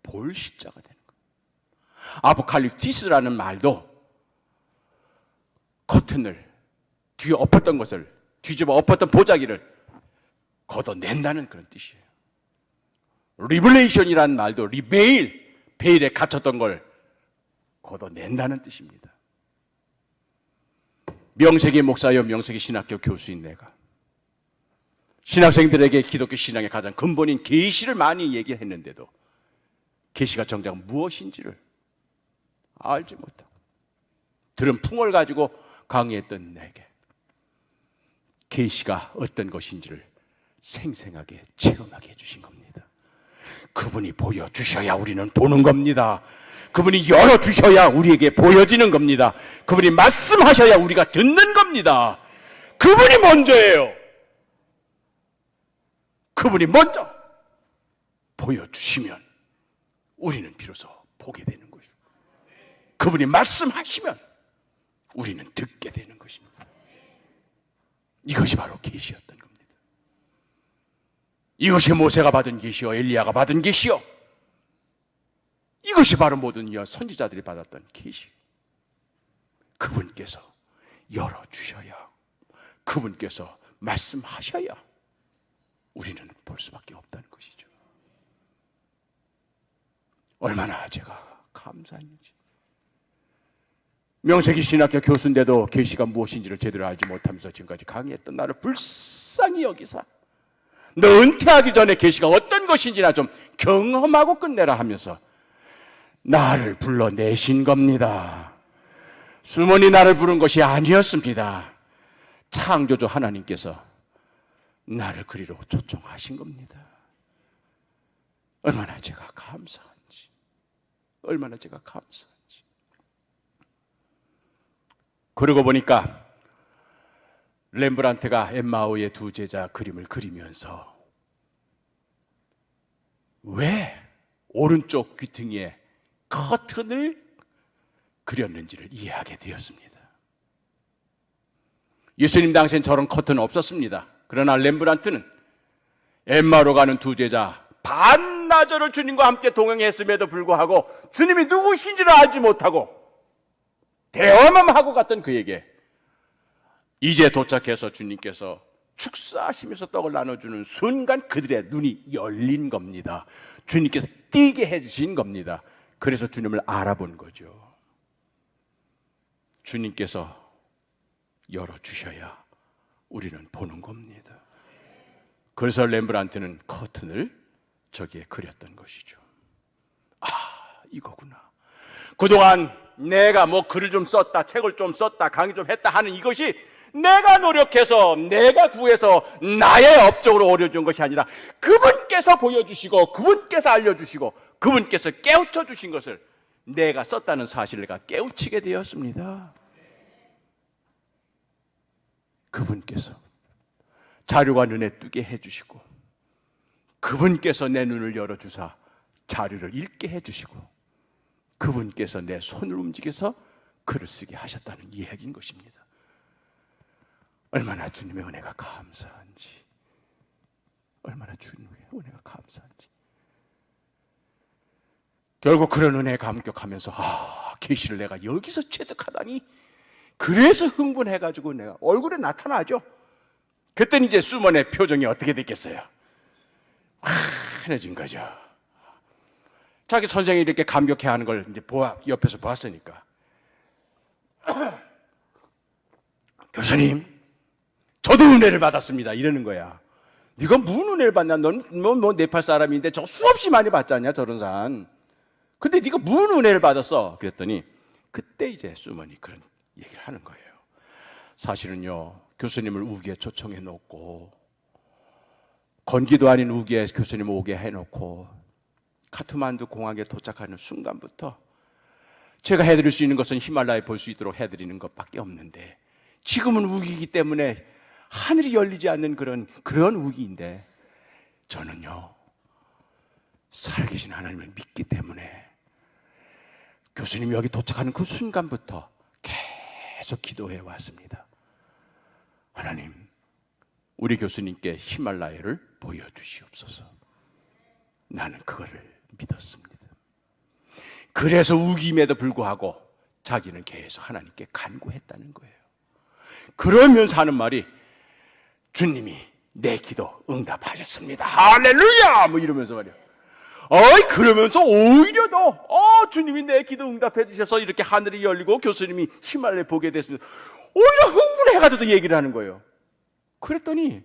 볼 시자가 되는 거예요. 아포칼립티스라는 말도 커튼을 뒤에 엎었던 것을 뒤집어 엎었던 보자기를 걷어낸다는 그런 뜻이에요. 리블레이션이라는 말도 리베일, 베일에 갇혔던 걸 걷어낸다는 뜻입니다. 명색의 목사여 명색의 신학교 교수인 내가 신학생들에게 기독교 신앙의 가장 근본인 계시를 많이 얘기했는데도 계시가 정작 무엇인지를 알지 못하고 들은 풍을 가지고 강의했던 내게 계시가 어떤 것인지를 생생하게 체험하게 해주신 겁니다. 그분이 보여주셔야 우리는 보는 겁니다. 그분이 열어주셔야 우리에게 보여지는 겁니다. 그분이 말씀하셔야 우리가 듣는 겁니다. 그분이 먼저예요. 그분이 먼저 보여주시면 우리는 비로소 보게 되는 것이고, 그분이 말씀하시면 우리는 듣게 되는 것입니다. 이것이 바로 계시였던 겁니다. 이것이 모세가 받은 계시요 엘리야가 받은 계시요, 이것이 바로 모든 선지자들이 받았던 계시. 그분께서 열어주셔야, 그분께서 말씀하셔야 우리는 볼 수밖에 없다는 것이죠. 얼마나 제가 감사했는지. 명세기 신학교 교수인데도 계시가 무엇인지를 제대로 알지 못하면서 지금까지 강의했던 나를 불쌍히 여기사 너 은퇴하기 전에 계시가 어떤 것인지나 좀 경험하고 끝내라 하면서 나를 불러내신 겁니다. 수문이 나를 부른 것이 아니었습니다. 창조주 하나님께서 나를 그리로 초청하신 겁니다. 얼마나 제가 감사한지, 얼마나 제가 감사한지. 그러고 보니까 렘브란트가 엠마오의 두 제자 그림을 그리면서 왜 오른쪽 귀퉁이에 커튼을 그렸는지를 이해하게 되었습니다. 예수님 당시엔 저런 커튼은 없었습니다. 그러나 렘브란트는 엠마오로 가는 두 제자 반나절을 주님과 함께 동행했음에도 불구하고 주님이 누구신지를 알지 못하고 대화만 하고 갔던 그에게 이제 도착해서 주님께서 축사하시면서 떡을 나눠주는 순간 그들의 눈이 열린 겁니다. 주님께서 띄게 해주신 겁니다. 그래서 주님을 알아본 거죠. 주님께서 열어주셔야 우리는 보는 겁니다. 그래서 렘브란트는 커튼을 저기에 그렸던 것이죠. 아, 이거구나. 그동안 내가 뭐 글을 좀 썼다, 책을 좀 썼다, 강의 좀 했다 하는 이것이 내가 노력해서, 내가 구해서 나의 업적으로 오려준 것이 아니라 그분께서 보여주시고, 그분께서 알려주시고, 그분께서 깨우쳐 주신 것을 내가 썼다는 사실을 내가 깨우치게 되었습니다. 그분께서 자료가 눈에 뜨게 해주시고, 그분께서 내 눈을 열어주사 자료를 읽게 해주시고, 그분께서 내 손을 움직여서 글을 쓰게 하셨다는 이야기인 것입니다. 얼마나 주님의 은혜가 감사한지, 얼마나 주님의 은혜가 감사한지. 결국 그런 은혜에 감격하면서 계시를 내가 여기서 체득하다니, 그래서 흥분해가지고 내가 얼굴에 나타나죠. 그때는 이제 수먼의 표정이 어떻게 됐겠어요? 환해진 거죠. 자기 선생이 이렇게 감격해하는 걸 이제 옆에서 보았으니까 교수님, 저도 은혜를 받았습니다. 이러는 거야. 네가 무슨 은혜를 받냐? 넌 뭐 네팔 사람인데 저 수없이 많이 받잖냐, 저런 산. 근데 네가 무슨 은혜를 받았어? 그랬더니 그때 이제 수먼이 그런 얘기를 하는 거예요. 사실은요, 교수님을 우기에 초청해 놓고 건기도 아닌 우기에 교수님 오게 해놓고 카트만두 공항에 도착하는 순간부터 제가 해드릴 수 있는 것은 히말라야 볼 수 있도록 해드리는 것밖에 없는데, 지금은 우기이기 때문에 하늘이 열리지 않는 그런 우기인데, 저는요 살아계신 하나님을 믿기 때문에 교수님이 여기 도착하는 그 순간부터 계속 기도해 왔습니다. 하나님, 우리 교수님께 히말라야를 보여주시옵소서. 나는 그거를 믿었습니다. 그래서 우김에도 불구하고 자기는 계속 하나님께 간구했다는 거예요. 그러면서 하는 말이, 주님이 내 기도 응답하셨습니다. 할렐루야! 뭐 이러면서 말이야. 그러면서 오히려 더 주님이 내 기도 응답해 주셔서 이렇게 하늘이 열리고 교수님이 히말라야 보게 됐습니다. 오히려 흥분해가지고 얘기를 하는 거예요. 그랬더니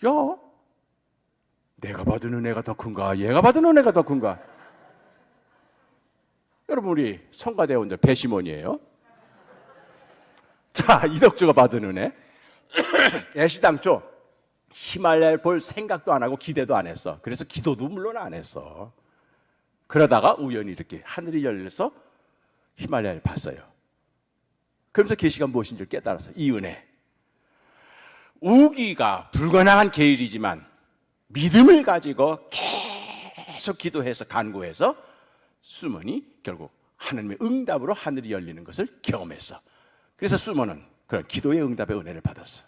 야, 내가 받은 은혜가 더 큰가? 얘가 받은 은혜가 더 큰가? 여러분, 우리 성가대원들 배심원이에요. 자, 이덕주가 받은 은혜. 애시당초 히말라야를 볼 생각도 안 하고 기대도 안 했어. 그래서 기도도 물론 안 했어. 그러다가 우연히 이렇게 하늘이 열려서 히말라야를 봤어요. 그러면서 계시가 무엇인 줄 깨달았어요. 이 은혜. 우기가 불가능한 계율이지만 믿음을 가지고 계속 기도해서 간구해서 수몬이 결국 하나님의 응답으로 하늘이 열리는 것을 경험했어. 그래서 수몬은 그런 기도의 응답의 은혜를 받았어.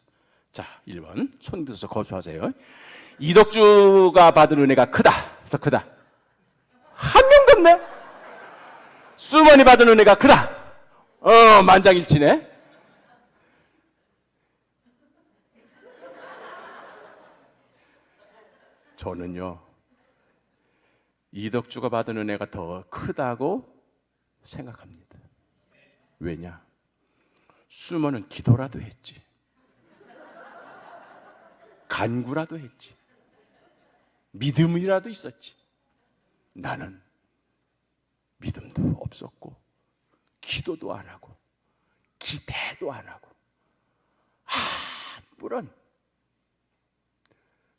자, 1번 손 들어서 거수하세요. 이덕주가 받은 은혜가 크다, 더 크다. 한 명도 없네. 수몬이 받은 은혜가 크다. 만장일치네. 저는요, 이덕주가 받은 은혜가 더 크다고 생각합니다. 왜냐? 수모는 기도라도 했지, 간구라도 했지, 믿음이라도 있었지. 나는 믿음도 없었고 기도도 안 하고 기대도 안 하고 아무런.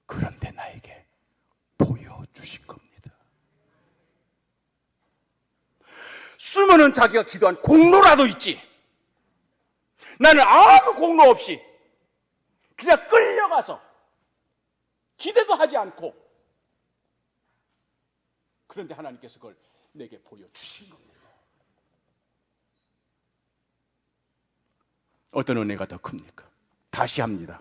그런데 나에게 보여주신 겁니다. 수모는 자기가 기도한 공로라도 있지. 나는 아무 공로 없이 그냥 끌려가서 기대도 하지 않고, 그런데 하나님께서 그걸 내게 보여주신 겁니다. 어떤 은혜가 더 큽니까? 다시 합니다.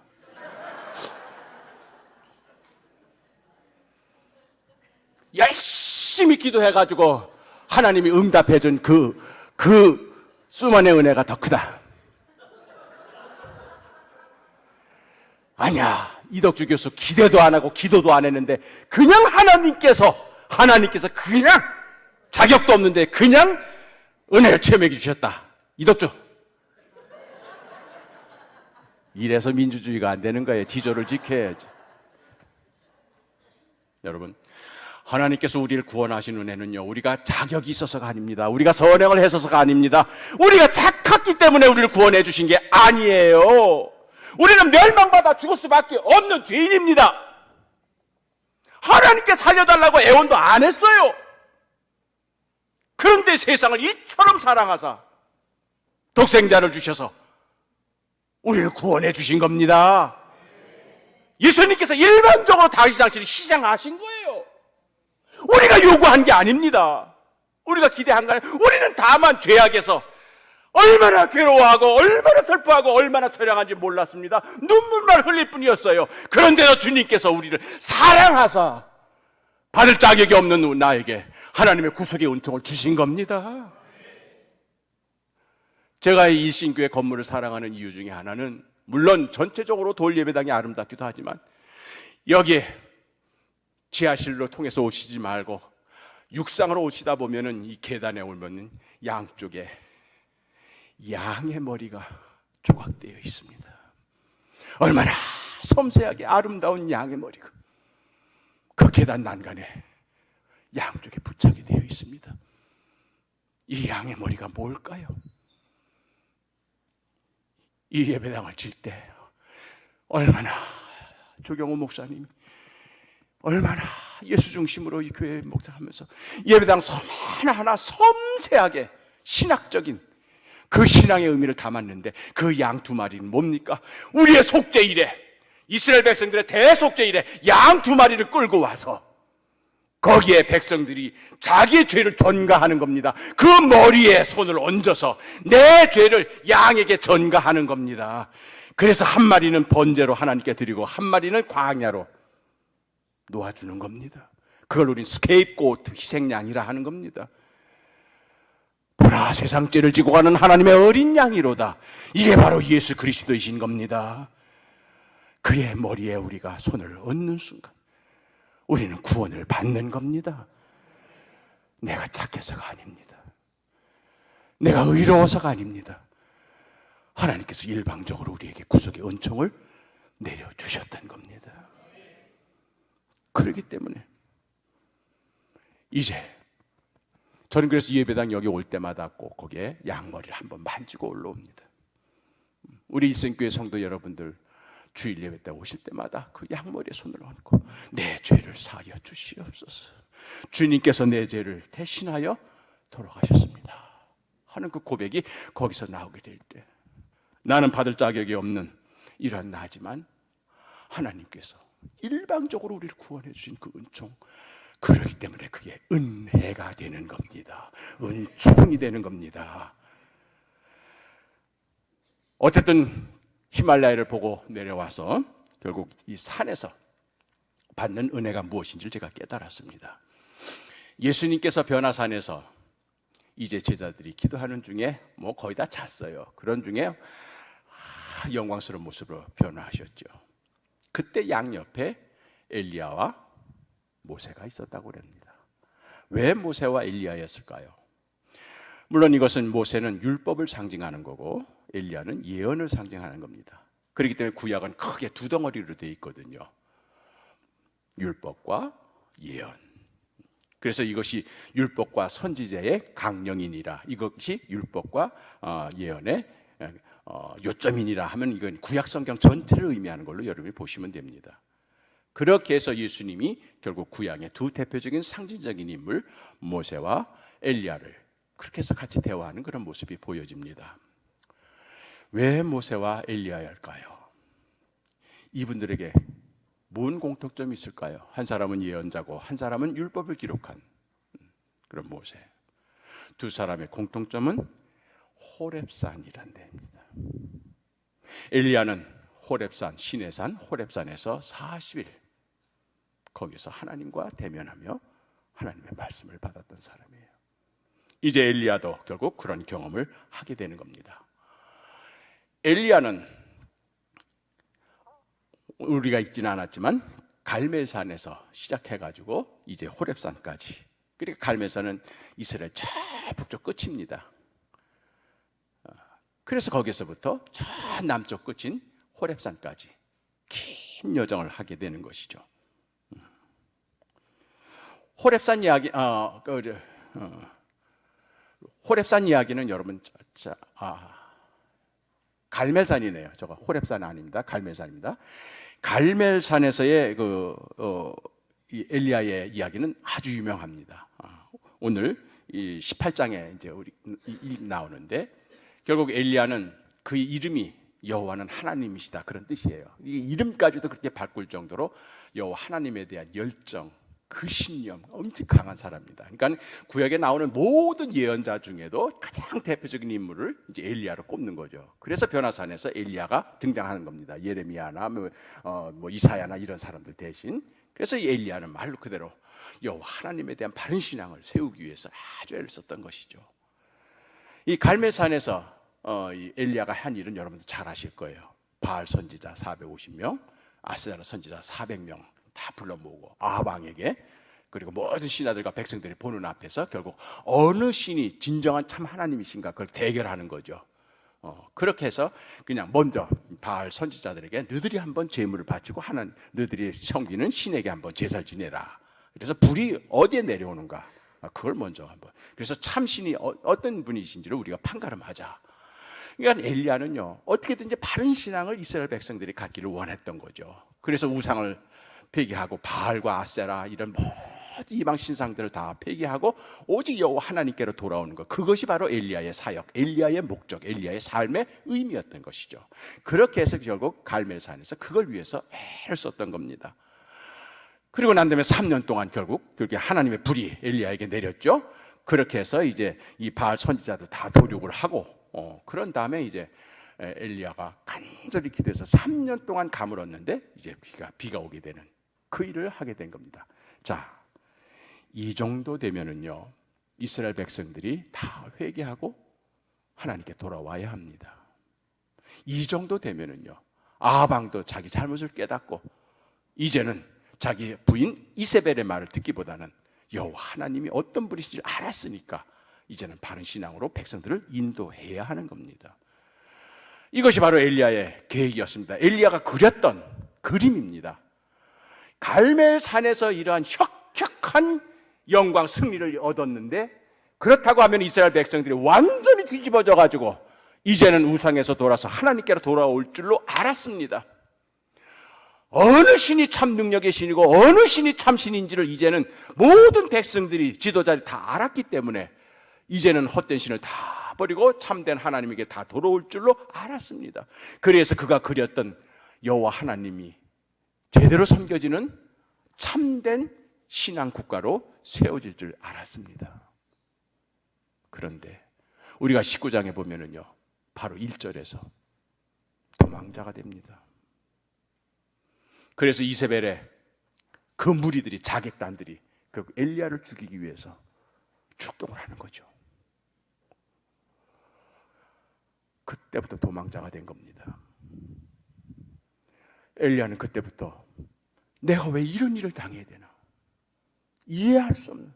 열심히 기도해가지고 하나님이 응답해준 그 수몬의 은혜가 더 크다. 아니야, 이덕주 교수 기대도 안 하고 기도도 안 했는데 그냥 하나님께서 그냥 자격도 없는데 그냥 은혜를 체험해 주셨다. 이덕주, 이래서 민주주의가 안 되는 거예요. 지조를 지켜야지. 여러분, 하나님께서 우리를 구원하신 은혜는요, 우리가 자격이 있어서가 아닙니다. 우리가 선행을 해서가 아닙니다. 우리가 착했기 때문에 우리를 구원해 주신 게 아니에요. 우리는 멸망받아 죽을 수밖에 없는 죄인입니다. 하나님께 살려달라고 애원도 안 했어요. 그런데 세상을 이처럼 사랑하사 독생자를 주셔서 우리를 구원해 주신 겁니다. 예수님께서 일반적으로 다윗 장치를 희생하신 거예요. 우리가 요구한 게 아닙니다. 우리가 기대한 거 아니에요. 우리는 다만 죄악에서 얼마나 괴로워하고 얼마나 슬퍼하고 얼마나 처량한지 몰랐습니다. 눈물만 흘릴 뿐이었어요. 그런데도 주님께서 우리를 사랑하사 받을 자격이 없는 나에게 하나님의 구속의 은총을 주신 겁니다. 제가 이 일신교회 건물을 사랑하는 이유 중에 하나는, 물론 전체적으로 돌예배당이 아름답기도 하지만 여기에 지하실로 통해서 오시지 말고 육상으로 오시다 보면은 이 계단에 오면은 양쪽에 양의 머리가 조각되어 있습니다. 얼마나 섬세하게 아름다운 양의 머리가 그 계단 난간에 양쪽에 부착이 되어 있습니다. 이 양의 머리가 뭘까요? 이 예배당을 질 때 얼마나 조경호 목사님이 얼마나 예수 중심으로 이 교회 목사하면서 예배당 섬 하나하나 섬세하게 신학적인 그 신앙의 의미를 담았는데, 그 양 두 마리는 뭡니까? 우리의 속죄일에, 이스라엘 백성들의 대속죄일에 양 두 마리를 끌고 와서 거기에 백성들이 자기의 죄를 전가하는 겁니다. 그 머리에 손을 얹어서 내 죄를 양에게 전가하는 겁니다. 그래서 한 마리는 번제로 하나님께 드리고 한 마리는 광야로 놓아주는 겁니다. 그걸 우린 스케이프고트, 희생양이라 하는 겁니다. 보라, 세상 죄를 지고 가는 하나님의 어린 양이로다. 이게 바로 예수 그리스도이신 겁니다. 그의 머리에 우리가 손을 얹는 순간 우리는 구원을 받는 겁니다. 내가 착해서가 아닙니다. 내가 의로워서가 아닙니다. 하나님께서 일방적으로 우리에게 구속의 은총을 내려주셨던 겁니다. 그렇기 때문에 이제 저는 그래서 예배당 여기 올 때마다 꼭 거기에 양머리를 한번 만지고 올라옵니다. 우리 일생교회 성도 여러분들 주일 예배 때 오실 때마다 그 양머리에 손을 얹고 내 죄를 사하여 주시옵소서, 주님께서 내 죄를 대신하여 돌아가셨습니다 하는 그 고백이 거기서 나오게 될 때, 나는 받을 자격이 없는 이러한 나지만 하나님께서 일방적으로 우리를 구원해 주신 그 은총, 그렇기 때문에 그게 은혜가 되는 겁니다. 은총이 되는 겁니다. 어쨌든 히말라야를 보고 내려와서 결국 이 산에서 받는 은혜가 무엇인지를 제가 깨달았습니다. 예수님께서 변화산에서 이제 제자들이 기도하는 중에 뭐 거의 다 잤어요. 그런 중에 영광스러운 모습으로 변화하셨죠. 그때 양옆에 엘리야와 모세가 있었다고 합니다. 왜 모세와 엘리야였을까요? 물론 이것은 모세는 율법을 상징하는 거고 엘리야는 예언을 상징하는 겁니다. 그렇기 때문에 구약은 크게 두 덩어리로 되어 있거든요. 율법과 예언. 그래서 이것이 율법과 선지자의 강령이니라, 이것이 율법과 예언의 요점이니라 하면 이건 구약 성경 전체를 의미하는 걸로 여러분이 보시면 됩니다. 그렇게 해서 예수님이 결국 구약의 두 대표적인 상징적인 인물 모세와 엘리야를 그렇게 해서 같이 대화하는 그런 모습이 보여집니다. 왜 모세와 엘리야일까요? 이분들에게 뭔 공통점이 있을까요? 한 사람은 예언자고 한 사람은 율법을 기록한 그런 모세. 두 사람의 공통점은 호렙산이란 데입니다. 엘리야는 호렙산, 시내산 호렙산에서 40일 거기서 하나님과 대면하며 하나님의 말씀을 받았던 사람이에요. 이제 엘리야도 결국 그런 경험을 하게 되는 겁니다. 엘리야는 우리가 있지는 않았지만 갈멜산에서 시작해가지고 이제 호렙산까지, 그러니까 갈멜산은 이스라엘 저 북쪽 끝입니다. 그래서 거기서부터 저 남쪽 끝인 호렙산까지 긴 여정을 하게 되는 것이죠. 호렙산 이야기, 호렙산 이야기는 여러분, 갈멜산이네요. 저거 호렙산 아닙니다. 갈멜산입니다. 갈멜산에서의 이 엘리야의 이야기는 아주 유명합니다. 오늘 이 18장에 이제 우리 나오는데 결국 엘리야는 그의 이름이 여호와는 하나님이시다 그런 뜻이에요. 이 이름까지도 그렇게 바꿀 정도로 여호와 하나님에 대한 열정, 그 신념 엄청 강한 사람입니다. 그러니까 구약에 나오는 모든 예언자 중에도 가장 대표적인 인물을 이제 엘리야로 꼽는 거죠. 그래서 변화산에서 엘리야가 등장하는 겁니다. 예레미야나 뭐 이사야나 이런 사람들 대신. 그래서 이 엘리야는 말로 그대로 여호와 하나님에 대한 바른 신앙을 세우기 위해서 아주 애를 썼던 것이죠. 이 갈멜산에서 이 엘리야가 한 일은 여러분들 잘 아실 거예요. 바알 선지자 450명, 아세라 선지자 400명 다 불러 모으고 아합 왕에게, 그리고 모든 신하들과 백성들이 보는 앞에서 결국 어느 신이 진정한 참 하나님이신가 그걸 대결하는 거죠. 그렇게 해서 그냥 먼저 바알 선지자들에게 너희들이 한번 제물을 바치고 너희들이 섬기는 신에게 한번 제사를 지내라. 그래서 불이 어디에 내려오는가 그걸 먼저 한번, 그래서 참 신이 어떤 분이신지를 우리가 판가름하자. 그러니까 엘리야는요 어떻게든지 바른 신앙을 이스라엘 백성들이 갖기를 원했던 거죠. 그래서 우상을 폐기하고 바알과 아세라 이런 모든 이방 신상들을 다 폐기하고 오직 여호와 하나님께로 돌아오는 것, 그것이 바로 엘리야의 사역, 엘리야의 목적, 엘리야의 삶의 의미였던 것이죠. 그렇게 해서 결국 갈멜산에서 그걸 위해서 애를 썼던 겁니다. 그리고 난 다음에 3년 동안 결국 그렇게 하나님의 불이 엘리야에게 내렸죠. 그렇게 해서 이제 이 바알 선지자도 다 도륙을 하고 그런 다음에 이제 엘리야가 간절히 기도해서 3년 동안 가물었는데 이제 비가 오게 되는 그 일을 하게 된 겁니다. 자, 이 정도 되면은요 이스라엘 백성들이 다 회개하고 하나님께 돌아와야 합니다. 이 정도 되면은요 아합 왕도 자기 잘못을 깨닫고 이제는 자기 부인 이세벨의 말을 듣기보다는 여호와 하나님이 어떤 분이신지 알았으니까 이제는 바른 신앙으로 백성들을 인도해야 하는 겁니다. 이것이 바로 엘리야의 계획이었습니다. 엘리야가 그렸던 그림입니다. 갈멜산에서 이러한 혁혁한 영광 승리를 얻었는데, 그렇다고 하면 이스라엘 백성들이 완전히 뒤집어져 가지고 이제는 우상에서 돌아서 하나님께로 돌아올 줄로 알았습니다. 어느 신이 참 능력의 신이고 어느 신이 참 신인지를 이제는 모든 백성들이, 지도자들이 다 알았기 때문에 이제는 헛된 신을 다 버리고 참된 하나님에게 다 돌아올 줄로 알았습니다. 그래서 그가 그렸던 여호와 하나님이 제대로 섬겨지는 참된 신앙 국가로 세워질 줄 알았습니다. 그런데 우리가 19장에 보면은요, 바로 1절에서 도망자가 됩니다. 그래서 이세벨의 그 무리들이, 자객단들이 결국 엘리야를 죽이기 위해서 출동을 하는 거죠. 그때부터 도망자가 된 겁니다. 엘리야는 그때부터 내가 왜 이런 일을 당해야 되나 이해할 수 없는,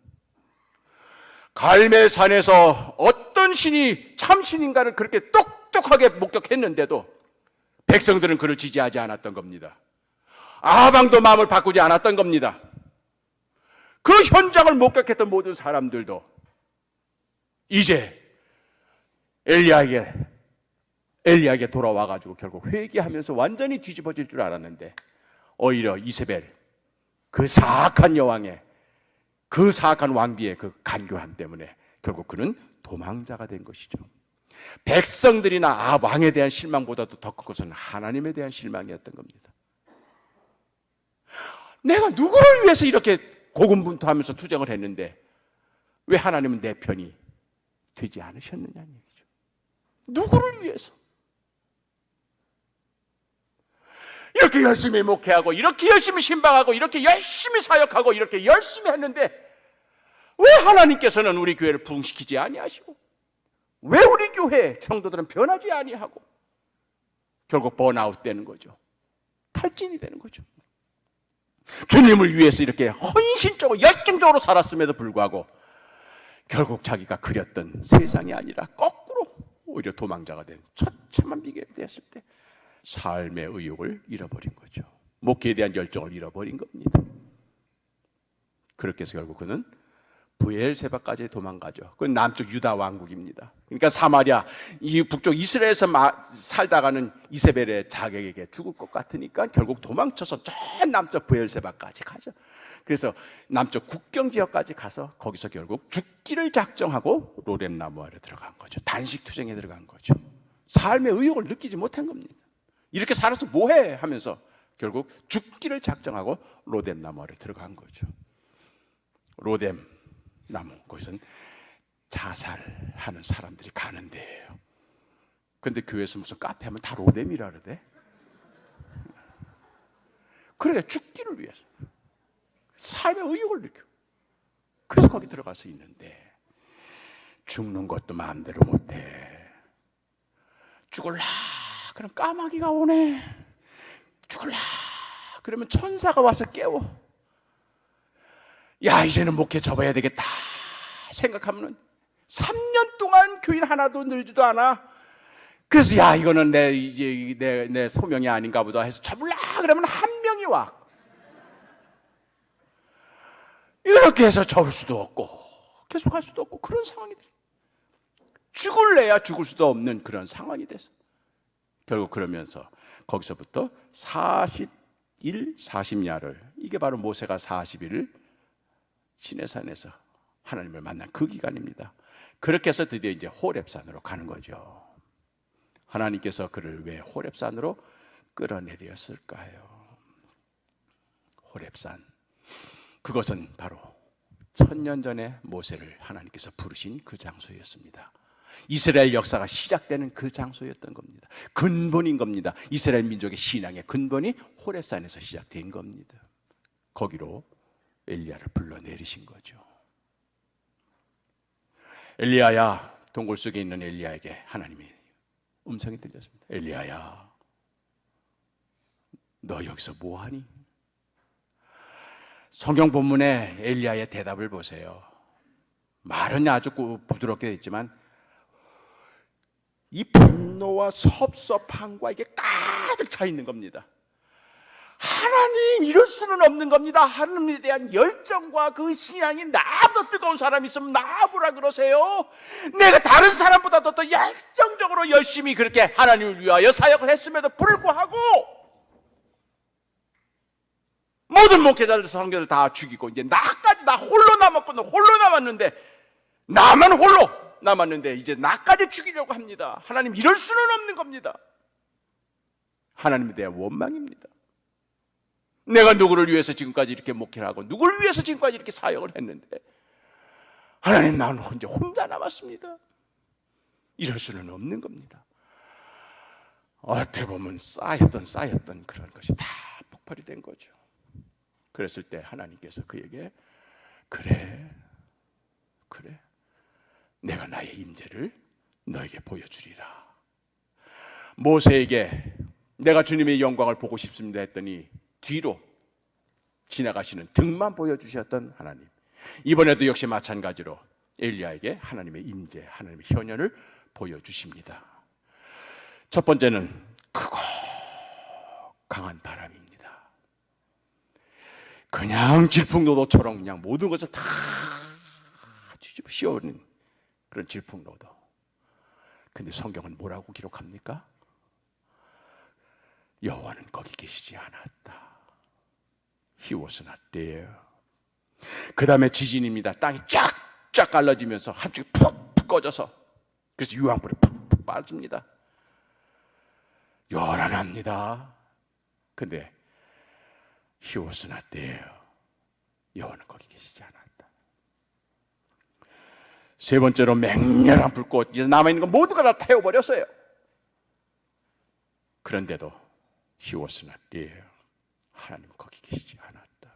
갈멜산에서 어떤 신이 참신인가를 그렇게 똑똑하게 목격했는데도 백성들은 그를 지지하지 않았던 겁니다. 아방도 마음을 바꾸지 않았던 겁니다. 그 현장을 목격했던 모든 사람들도 이제 엘리야에게 돌아와가지고 결국 회개하면서 완전히 뒤집어질 줄 알았는데, 오히려 이세벨, 그 사악한 여왕의, 그 사악한 왕비의 그 간교함 때문에 결국 그는 도망자가 된 것이죠. 백성들이나 왕에 대한 실망보다도 더 큰 것은 하나님에 대한 실망이었던 겁니다. 내가 누구를 위해서 이렇게 고군분투하면서 투쟁을 했는데 왜 하나님은 내 편이 되지 않으셨느냐는 얘기죠. 누구를 위해서? 이렇게 열심히 목회하고, 이렇게 열심히 신방하고, 이렇게 열심히 사역하고, 이렇게 열심히 했는데 왜 하나님께서는 우리 교회를 부흥시키지 아니하시고, 왜 우리 교회 성도들은 변하지 아니하고, 결국 번아웃 되는 거죠. 탈진이 되는 거죠. 주님을 위해서 이렇게 헌신적으로 열정적으로 살았음에도 불구하고 결국 자기가 그렸던 세상이 아니라 거꾸로 오히려 도망자가 된 처참한 비결이 됐을 때 삶의 의욕을 잃어버린 거죠. 목회에 대한 열정을 잃어버린 겁니다. 그렇게 해서 결국 그는 브엘세바까지 도망가죠. 그건 남쪽 유다 왕국입니다. 그러니까 사마리아, 이 북쪽 이스라엘에서 살다가는 이세벨의 자객에게 죽을 것 같으니까 결국 도망쳐서 저 남쪽 브엘세바까지 가죠. 그래서 남쪽 국경 지역까지 가서 거기서 결국 죽기를 작정하고 로뎀 나무 아래 들어간 거죠. 단식 투쟁에 들어간 거죠. 삶의 의욕을 느끼지 못한 겁니다. 이렇게 살아서 뭐해 하면서 결국 죽기를 작정하고 로뎀 나무 아래 들어간 거죠. 로뎀 나무, 거기서는 자살하는 사람들이 가는 데예요. 근데 교회에서 무슨 카페 하면 다 로뎀이라 그러대. 그러니까 죽기를 위해서 삶의 의욕을 느껴. 그래서 거기 들어가서 있는데 죽는 것도 마음대로 못해. 죽을라 그럼 까마귀가 오네. 죽을라 그러면 천사가 와서 깨워. 야, 이제는 목회 접어야 되겠다 생각하면 3년 동안 교인 하나도 늘지도 않아. 그래서 야, 이거는 내 소명이 아닌가 보다 해서 접을라 그러면 한 명이 와. 이렇게 해서 접을 수도 없고 계속 할 수도 없고 그런 상황이 돼. 죽을래야 죽을 수도 없는 그런 상황이 돼서 결국 그러면서 거기서부터 40일 40야를, 이게 바로 모세가 40일을 시내산에서 하나님을 만난 그 기간입니다. 그렇게 해서 드디어 이제 호렙산으로 가는 거죠. 하나님께서 그를 왜 호렙산으로 끌어내렸을까요? 호렙산, 그것은 바로 1000년 전에 모세를 하나님께서 부르신 그 장소였습니다. 이스라엘 역사가 시작되는 그 장소였던 겁니다. 근본인 겁니다. 이스라엘 민족의 신앙의 근본이 호렙산에서 시작된 겁니다. 거기로 엘리야를 불러내리신 거죠. 엘리야야, 동굴 속에 있는 엘리야에게 하나님이 음성이 들렸습니다. 엘리야야, 너 여기서 뭐하니? 성경 본문에 엘리야의 대답을 보세요. 말은 아주 부드럽게 했지만 이 분노와 섭섭함과 이게 가득 차 있는 겁니다. 하나님, 이럴 수는 없는 겁니다. 하나님에 대한 열정과 그 신앙이 나보다 뜨거운 사람이 있으면 나보라 그러세요. 내가 다른 사람보다도 더 열정적으로 열심히 그렇게 하나님을 위하여 사역을 했음에도 불구하고 모든 목회자들, 성교를 다 죽이고 이제 나까지, 나 홀로 남았거든. 홀로 남았는데, 나만 홀로 남았는데 이제 나까지 죽이려고 합니다. 하나님, 이럴 수는 없는 겁니다. 하나님에 대한 원망입니다. 내가 누구를 위해서 지금까지 이렇게 목회를 하고 누구를 위해서 지금까지 이렇게 사역을 했는데 하나님, 나는 혼자 남았습니다. 이럴 수는 없는 겁니다. 어떻게 보면 쌓였던 그런 것이 다 폭발이 된 거죠. 그랬을 때 하나님께서 그에게 그래 내가 나의 임재를 너에게 보여주리라. 모세에게 내가 주님의 영광을 보고 싶습니다 했더니 뒤로 지나가시는 등만 보여주셨던 하나님, 이번에도 역시 마찬가지로 엘리야에게 하나님의 임재, 하나님의 현현을 보여주십니다. 첫 번째는 크고 강한 바람입니다. 그냥 질풍노도처럼 그냥 모든 것을 다 뒤집어 씌워버리는 그런 질풍노도. 근데 성경은 뭐라고 기록합니까? 여호와는 거기 계시지 않았다. He was not there. 그 다음에 지진입니다. 땅이 쫙쫙 갈라지면서 한쪽이 푹푹 꺼져서, 그래서 유황불이 푹푹 빠집니다. 요란합니다. 근데 He was not there. 여호와는 거기 계시지 않았다. 세 번째로 맹렬한 불꽃, 이제 남아있는 건 모두가 다 태워버렸어요. 그런데도 He was not there. 하나님은 거기 계시지 않았다.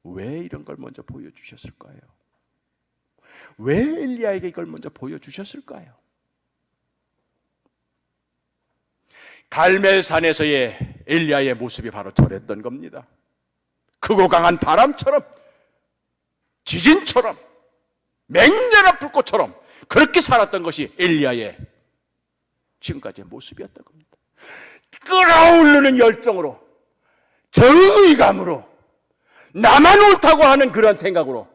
왜 이런 걸 먼저 보여주셨을까요? 왜 엘리야에게 이걸 먼저 보여주셨을까요? 갈멜산에서의 엘리야의 모습이 바로 저랬던 겁니다. 크고 강한 바람처럼, 지진처럼, 맹렬한 불꽃처럼 그렇게 살았던 것이 엘리야의 지금까지의 모습이었던 겁니다. 끓어오르는 열정으로, 정의감으로, 나만 옳다고 하는 그런 생각으로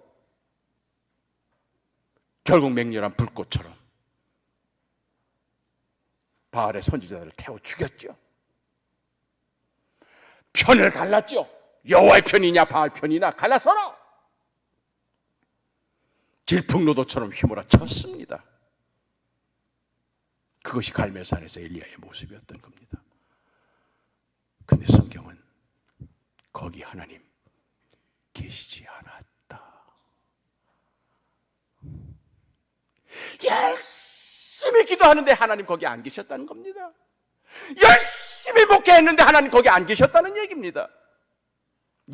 결국 맹렬한 불꽃처럼 바알의 선지자들을 태워 죽였죠. 편을 갈랐죠. 여호와의 편이냐 바알 편이냐 갈라서라. 질풍노도처럼 휘몰아쳤습니다. 그것이 갈멜산에서 엘리야의 모습이었던 겁니다. 근데 성경은 거기 하나님 계시지 않았다. 열심히 기도하는데 하나님 거기 안 계셨다는 겁니다. 열심히 목회했는데 하나님 거기 안 계셨다는 얘기입니다.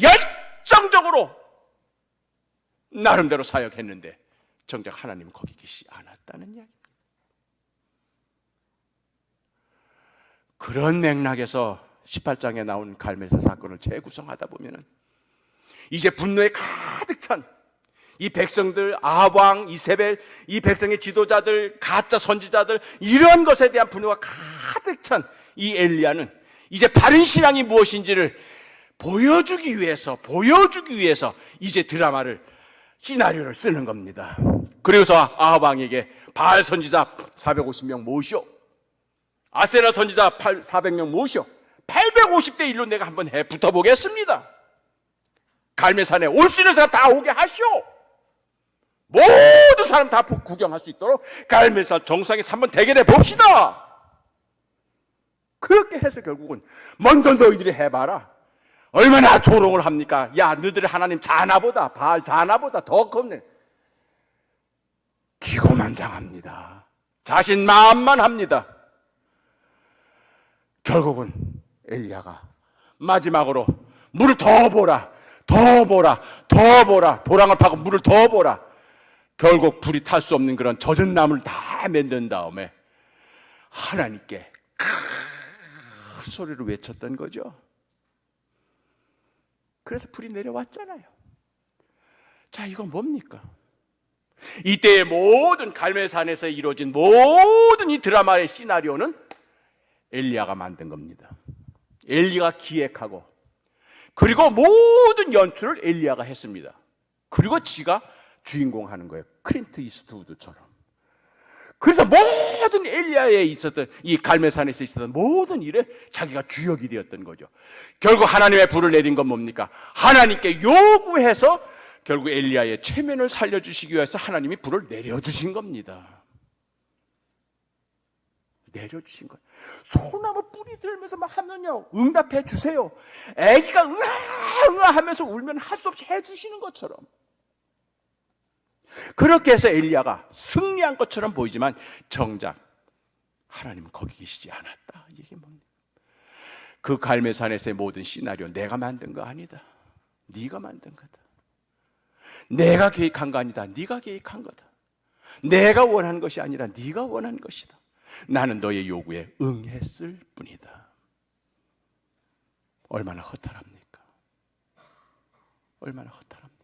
열정적으로 나름대로 사역했는데 정작 하나님은 거기 계시지 않았다는 이야기입니다. 그런 맥락에서 18장에 나온 갈멜산 사건을 재구성하다 보면은 이제 분노에 가득 찬 이 백성들, 아합 왕, 이세벨, 이 백성의 지도자들, 가짜 선지자들, 이런 것에 대한 분노가 가득 찬 이 엘리야는 이제 바른 신앙이 무엇인지를 보여주기 위해서 이제 드라마를, 시나리오를 쓰는 겁니다. 그래서 아합 왕에게 바알 선지자 450명 모시오, 아세라 선지자 400명 모시오, 850대 1로 내가 한번 붙어보겠습니다. 갈멜산에 올 수 있는 사람 다 오게 하시오. 모든 사람 다 구경할 수 있도록 갈멜산 정상에서 한번 대결해 봅시다. 그렇게 해서 결국은 먼저 너희들이 해봐라. 얼마나 조롱을 합니까? 야, 너희들이 하나님 자나보다, 바알 자나보다 더 겁내. 기고만장합니다. 자신만만합니다. 결국은 엘리야가 마지막으로 물을 더 보라, 도랑을 파고 물을 더 보라. 결국 불이 탈 수 없는 그런 젖은 나무를 다 만든 다음에 하나님께 큰 소리로 외쳤던 거죠. 그래서 불이 내려왔잖아요. 자, 이건 뭡니까? 이때의 모든 갈멜산에서 이루어진 모든 이 드라마의 시나리오는 엘리야가 만든 겁니다. 엘리야가 기획하고 그리고 모든 연출을 엘리야가 했습니다. 그리고 지가 주인공 하는 거예요. 클린트 이스트우드처럼. 그래서 모든 엘리야에 있었던 이 갈멜산에서 있었던 모든 일에 자기가 주역이 되었던 거죠. 결국 하나님의 불을 내린 건 뭡니까? 하나님께 요구해서 결국 엘리야의 체면을 살려주시기 위해서 하나님이 불을 내려주신 겁니다. 내려주신 거예요. 소나무 뿌리 들면서 막 하면요, 응답해 주세요. 애기가 응아 하면서 울면 할 수 없이 해주시는 것처럼. 그렇게 해서 엘리야가 승리한 것처럼 보이지만 정작 하나님은 거기 계시지 않았다. 이게 뭡니까? 그 갈멜산에서의 모든 시나리오 내가 만든 거 아니다. 네가 만든 거다. 내가 계획한 거 아니다. 네가 계획한 거다. 내가 원하는 것이 아니라 네가 원하는 것이다. 나는 너의 요구에 응했을 뿐이다. 얼마나 허탈합니까? 얼마나 허탈합니까?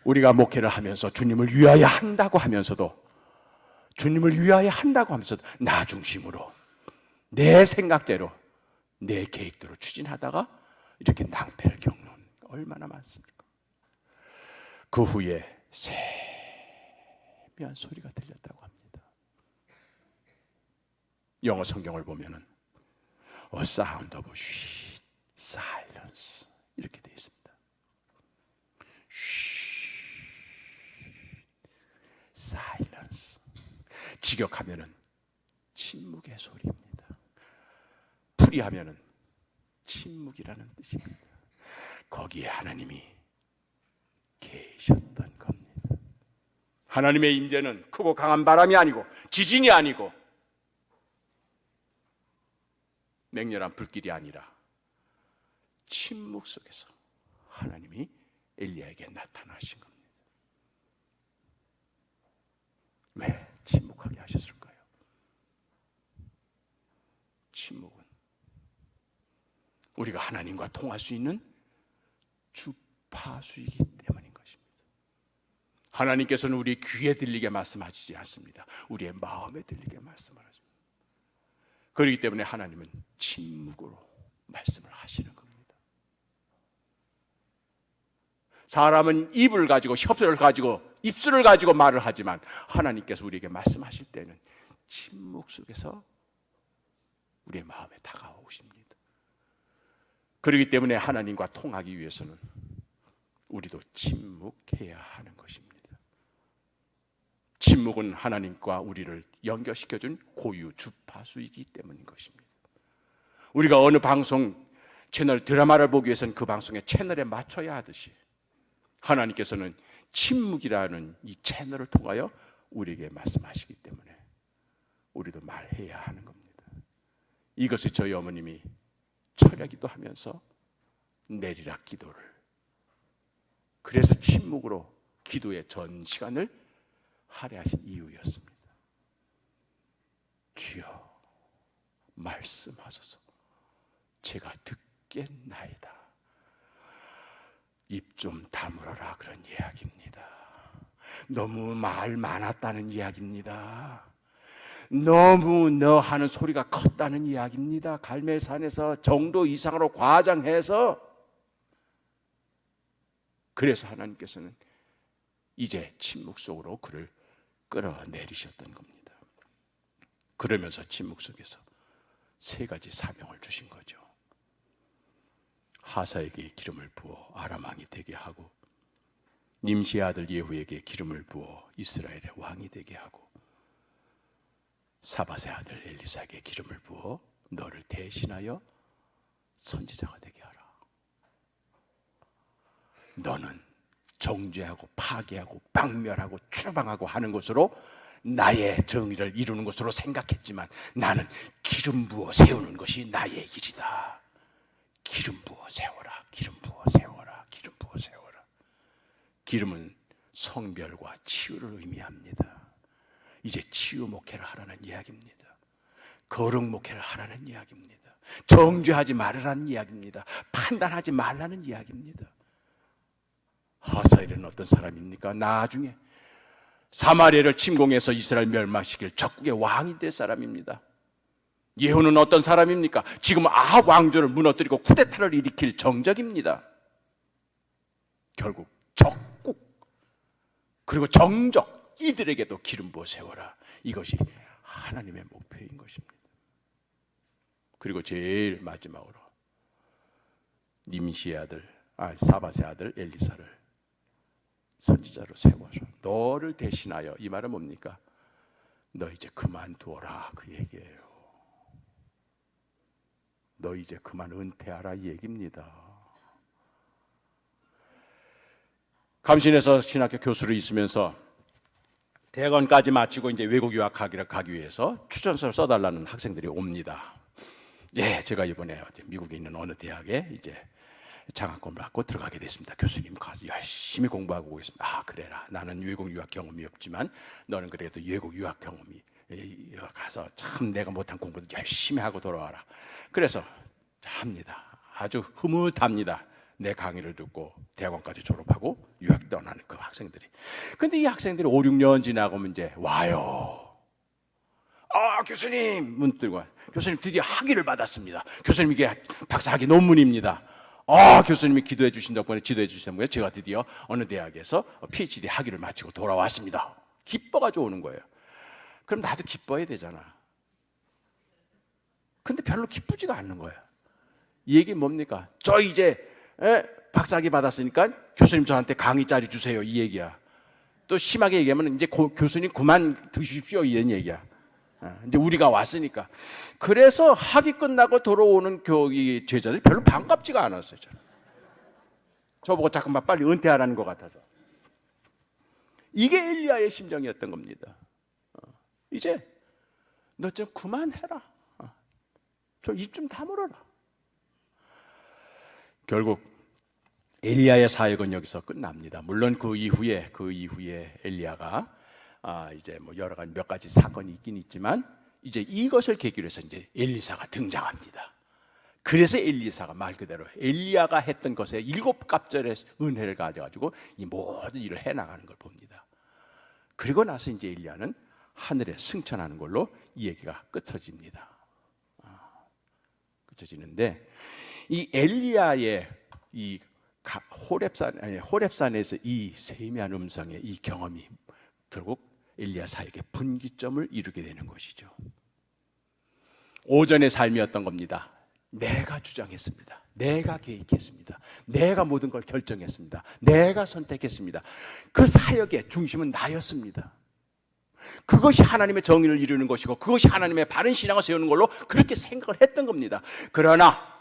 우리가 목회를 하면서 주님을 위하여 한다고 하면서도 나 중심으로 내 생각대로 내 계획대로 추진하다가 이렇게 낭패를 겪는 얼마나 많습니까? 그 후에 세미한 소리가 들렸다고 합니다. 영어 성경을 보면은 A sound of sweet silence 이렇게 되어 있습니다. silence. 직역하면은 침묵의 소리입니다. 풀이하면은 침묵이라는 뜻입니다. 거기에 하나님이 계셨던 겁니다. 하나님의 임재는 크고 강한 바람이 아니고 지진이 아니고 맹렬한 불길이 아니라 침묵 속에서 하나님이 엘리야에게 나타나신 겁니다. 왜 침묵하게 하셨을까요? 침묵은 우리가 하나님과 통할 수 있는 주파수이기 때문인 것입니다. 하나님께서는 우리 귀에 들리게 말씀하시지 않습니다. 우리의 마음에 들리게 말씀하십니다. 그렇기 때문에 하나님은 침묵으로 말씀을 하시는 겁니다. 사람은 입을 가지고 협소를 가지고 입술을 가지고 말을 하지만 하나님께서 우리에게 말씀하실 때는 침묵 속에서 우리의 마음에 다가오십니다. 그렇기 때문에 하나님과 통하기 위해서는 우리도 침묵해야 하는 것입니다. 침묵은 하나님과 우리를 연결시켜준 고유 주파수이기 때문인 것입니다. 우리가 어느 방송 채널 드라마를 보기 위해서는 그 방송의 채널에 맞춰야 하듯이 하나님께서는 침묵이라는 이 채널을 통하여 우리에게 말씀하시기 때문에 우리도 말해야 하는 겁니다. 이것을 저희 어머님이 철야기도 하면서 내리락 기도를, 그래서 침묵으로 기도의 전 시간을 할애하신 이유였습니다. 주여 말씀하소서, 제가 듣겠나이다. 입 좀 다물어라 그런 이야기입니다. 너무 말 많았다는 이야기입니다. 너무 너 하는 소리가 컸다는 이야기입니다. 갈멜산에서 정도 이상으로 과장해서. 그래서 하나님께서는 이제 침묵 속으로 그를 끌어내리셨던 겁니다. 그러면서 침묵 속에서 세 가지 사명을 주신 거죠. 하사에게 기름을 부어 아람 왕이 되게 하고, 님시의 아들 예후에게 기름을 부어 이스라엘의 왕이 되게 하고, 사밧의 아들 엘리사에게 기름을 부어 너를 대신하여 선지자가 되게 하라. 너는 정죄하고 파괴하고 박멸하고 추방하고 하는 것으로 나의 정의를 이루는 것으로 생각했지만 나는 기름 부어 세우는 것이 나의 일이다. 기름 부어 세워라. 기름 부어 세워라. 기름 부어 세워라. 기름은 성별과 치유를 의미합니다. 이제 치유 목회를 하라는 이야기입니다. 거룩 목회를 하라는 이야기입니다. 정죄하지 말라는 이야기입니다. 판단하지 말라는 이야기입니다. 하사엘은 어떤 사람입니까? 나중에 사마리아를 침공해서 이스라엘 멸망시킬 적국의 왕이 될 사람입니다. 예후는 어떤 사람입니까? 지금 아합 왕조를 무너뜨리고 쿠데타를 일으킬 정적입니다. 결국 적국 그리고 정적 이들에게도 기름 부어 세워라. 이것이 하나님의 목표인 것입니다. 그리고 제일 마지막으로 님시의 아들, 사밧의 아들 엘리사를 선지자로 세워서 너를 대신하여, 이 말은 뭡니까? 너 이제 그만두어라, 그 얘기예요. 너 이제 그만 은퇴하라, 이 얘기입니다. 감신에서 신학교 교수로 있으면서 대학원까지 마치고 이제 외국 유학하기를 가기 위해서 추천서를 써달라는 학생들이 옵니다. 예, 제가 이번에 미국에 있는 어느 대학에 이제 장학금을 받고 들어가게 됐습니다. 교수님 가서 열심히 공부하고 오겠습니다. 아, 그래라. 나는 외국 유학 경험이 없지만 너는 그래도 외국 유학 경험이 가서 참 내가 못한 공부도 열심히 하고 돌아와라. 그래서 합니다. 아주 흐뭇합니다. 내 강의를 듣고 대학원까지 졸업하고 유학 떠나는 그 학생들이. 근데 이 학생들이 5, 6년 지나고 이제 와요. 아, 교수님, 문 들고 와. 교수님 드디어 학위를 받았습니다. 교수님 이게 박사학위 논문입니다. 아, 교수님이 기도해 주신 덕분에, 지도해 주신 덕분에 제가 드디어 어느 대학에서 PhD 학위를 마치고 돌아왔습니다. 기뻐가지고 오는 거예요. 그럼 나도 기뻐야 되잖아. 근데 별로 기쁘지가 않는 거예요. 이 얘기 뭡니까? 저 이제 박사학위 받았으니까 교수님 저한테 강의 자리 주세요, 이 얘기야. 또 심하게 얘기하면 이제 교수님 그만 두십시오, 이런 얘기야. 이제 우리가 왔으니까. 그래서 학위 끝나고 돌아오는 교기 제자들이 별로 반갑지가 않았어요. 저는. 저보고 잠깐만 빨리 은퇴하라는 것 같아서. 이게 엘리야의 심정이었던 겁니다. 이제 너 좀 그만해라. 좀 입 좀 다물어라. 결국 엘리야의 사역은 여기서 끝납니다. 물론 그 이후에 엘리야가 이제 뭐 여러 가지 몇 가지 사건이 있긴 있지만 이제 이것을 계기로 해서 이제 엘리사가 등장합니다. 그래서 엘리사가 말 그대로 엘리야가 했던 것에 7갑절의 은혜를 가져가지고 이 모든 일을 해나가는 걸 봅니다. 그리고 나서 이제 엘리야는 하늘에 승천하는 걸로 이 얘기가 끝쳐집니다. 끝쳐지는데 이 엘리야의 이 호렙산에서 이 세미한 음성의 이 경험이 결국 엘리야 사역의 분기점을 이루게 되는 것이죠. 오전의 삶이었던 겁니다. 내가 주장했습니다. 내가 계획했습니다. 내가 모든 걸 결정했습니다. 내가 선택했습니다. 그 사역의 중심은 나였습니다. 그것이 하나님의 정의를 이루는 것이고 그것이 하나님의 바른 신앙을 세우는 걸로 그렇게 생각을 했던 겁니다. 그러나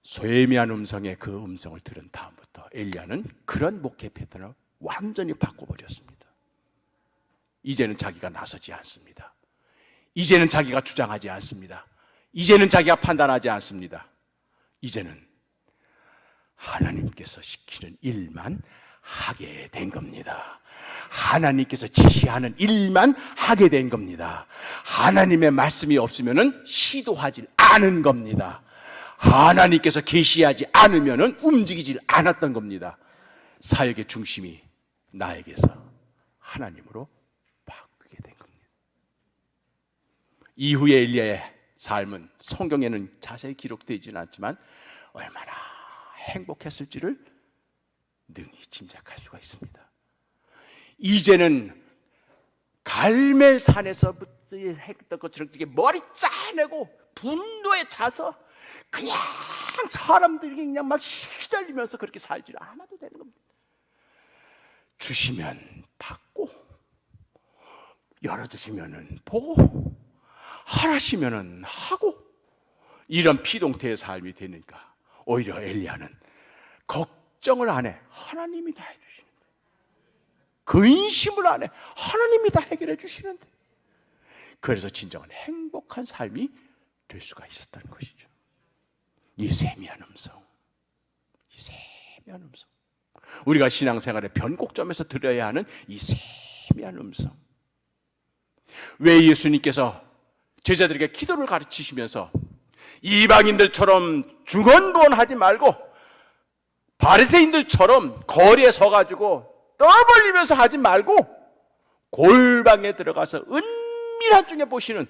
소미한 음성의 그 음성을 들은 다음부터 엘리야는 그런 목회 패턴을 완전히 바꿔버렸습니다. 이제는 자기가 나서지 않습니다. 이제는 자기가 주장하지 않습니다. 이제는 자기가 판단하지 않습니다. 이제는 하나님께서 시키는 일만 하게 된 겁니다. 하나님께서 지시하는 일만 하게 된 겁니다. 하나님의 말씀이 없으면 시도하지 않은 겁니다. 하나님께서 계시하지 않으면 움직이질 않았던 겁니다. 사역의 중심이 나에게서 하나님으로 바뀌게 된 겁니다. 이후의 엘리야의 삶은 성경에는 자세히 기록되지는 않지만 얼마나 행복했을지를 능히 짐작할 수가 있습니다. 이제는 갈멜산에서부터 했던 것처럼 머리 짜내고 분노에 차서 그냥 사람들이 그냥 막 휘날리면서 그렇게 살지 않아도 되는 겁니다. 주시면 받고, 열어주시면 보고, 하라시면 하고, 이런 피동태의 삶이 되니까 오히려 엘리야는 걱정을 안 해. 하나님이 다 해주시는데, 근심을 안 해. 하나님이 다 해결해 주시는데, 그래서 진정한 행복한 삶이 될 수가 있었다는 것이죠. 이 세미한 음성, 이 세미한 음성, 우리가 신앙생활의 변곡점에서 들어야 하는 이 세미한 음성. 왜 예수님께서 제자들에게 기도를 가르치시면서 이방인들처럼 중언부언하지 말고 바리새인들처럼 거리에 서가지고 떠벌리면서 하지 말고 골방에 들어가서 은밀한 중에 보시는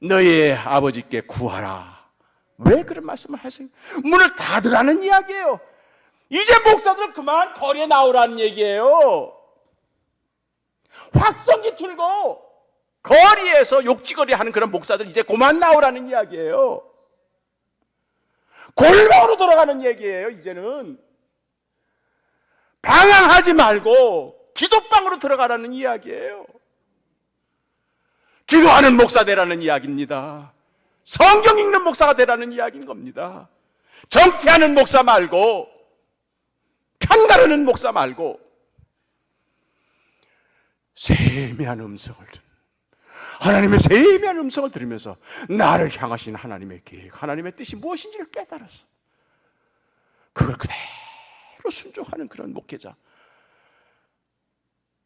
너의 아버지께 구하라. 왜 그런 말씀을 하세요? 문을 닫으라는 이야기예요. 이제 목사들은 그만 거리에 나오라는 얘기예요. 확성기 틀고 거리에서 욕지거리 하는 그런 목사들 이제 그만 나오라는 이야기예요. 골방으로 돌아가는 얘기예요. 이제는 방황하지 말고 기도방으로 들어가라는 이야기예요. 기도하는 목사 되라는 이야기입니다. 성경 읽는 목사가 되라는 이야기인 겁니다. 정치하는 목사 말고, 편가르는 목사 말고, 세미한 음성을 하나님의 세미한 음성을 들으면서 나를 향하신 하나님의 계획, 하나님의 뜻이 무엇인지를 깨달아서 그걸 그대로 순종하는 그런 목회자,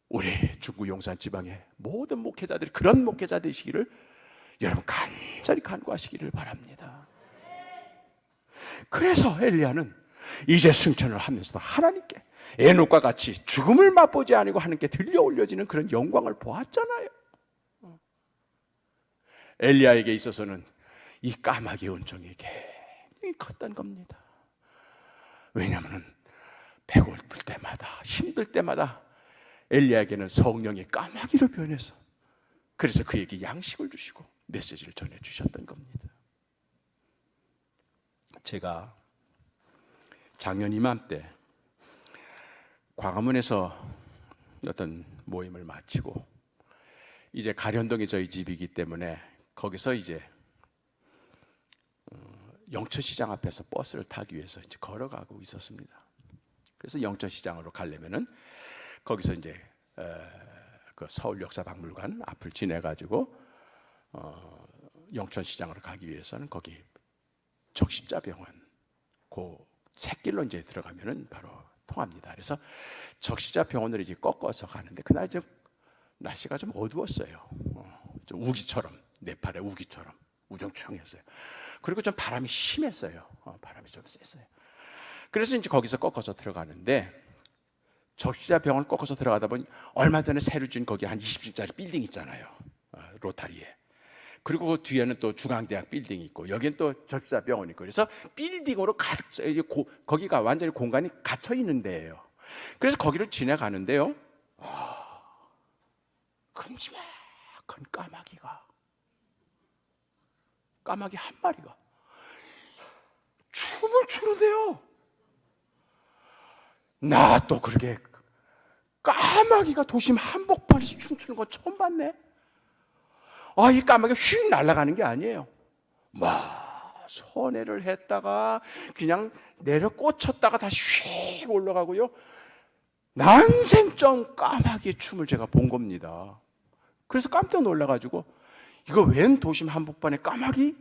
우리 중구 용산 지방의 모든 목회자들이 그런 목회자 되시기를 여러분 간절히 간구하시기를 바랍니다. 그래서 엘리야는 이제 승천을 하면서도 하나님께 에녹과 같이 죽음을 맛보지 아니고 하나님께 들려 올려지는 그런 영광을 보았잖아요. 엘리야에게 있어서는 이 까마귀 은총이 굉장히 컸던 겁니다. 왜냐하면 배고플 때마다 힘들 때마다 엘리야에게는 성령이 까마귀로 변해서 그래서 그에게 양식을 주시고 메시지를 전해주셨던 겁니다. 제가 작년 이맘때 광화문에서 어떤 모임을 마치고 이제 가련동이 저희 집이기 때문에 거기서 이제 영천시장 앞에서 버스를 타기 위해서 이제 걸어가고 있었습니다. 그래서 영천시장으로 가려면은 거기서 이제 그 서울역사박물관 앞을 지나가지고 영천시장으로 가기 위해서는 거기 적십자병원 그 샛길로 이제 들어가면은 바로 통합니다. 그래서 적십자병원으로 이제 꺾어서 가는데 그날 좀 날씨가 좀 어두웠어요. 좀 우기처럼 네팔의 우기처럼 우중충했어요. 그리고 좀 바람이 심했어요. 바람이 좀 셌어요. 그래서 이제 거기서 꺾어서 들어가는데 적십자병원 꺾어서 들어가다 보니 얼마 전에 새로 지은 거기 한 20층짜리 빌딩 있잖아요. 로타리에. 그리고 그 뒤에는 또 중앙대학 빌딩이 있고 여기는 또 적십자병원이 있고 그래서 빌딩으로 거기가 완전히 공간이 갇혀 있는 데예요. 그래서 거기를 지나가는데요. 큼지막한 까마귀 한 마리가 춤을 추는데요. 나 또 그렇게 까마귀가 도심 한복판에서 춤추는 건 처음 봤네. 이 까마귀가 휙 날아가는 게 아니에요. 막 선회를 했다가 그냥 내려 꽂혔다가 다시 휙 올라가고요. 난생적 까마귀의 춤을 제가 본 겁니다. 그래서 깜짝 놀라가지고 이거 웬 도심 한복판에 까마귀?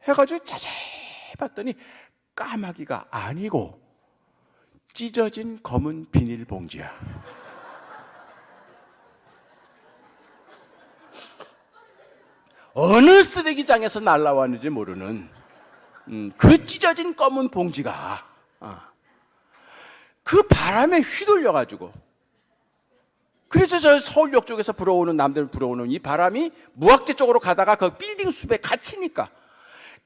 해가지고 자세히 봤더니 까마귀가 아니고 찢어진 검은 비닐봉지야. 어느 쓰레기장에서 날라왔는지 모르는 그 찢어진 검은 봉지가 그 바람에 휘둘려가지고 그래서 저 서울역 쪽에서 불어오는 남들 불어오는 이 바람이 무학재 쪽으로 가다가 그 빌딩 숲에 갇히니까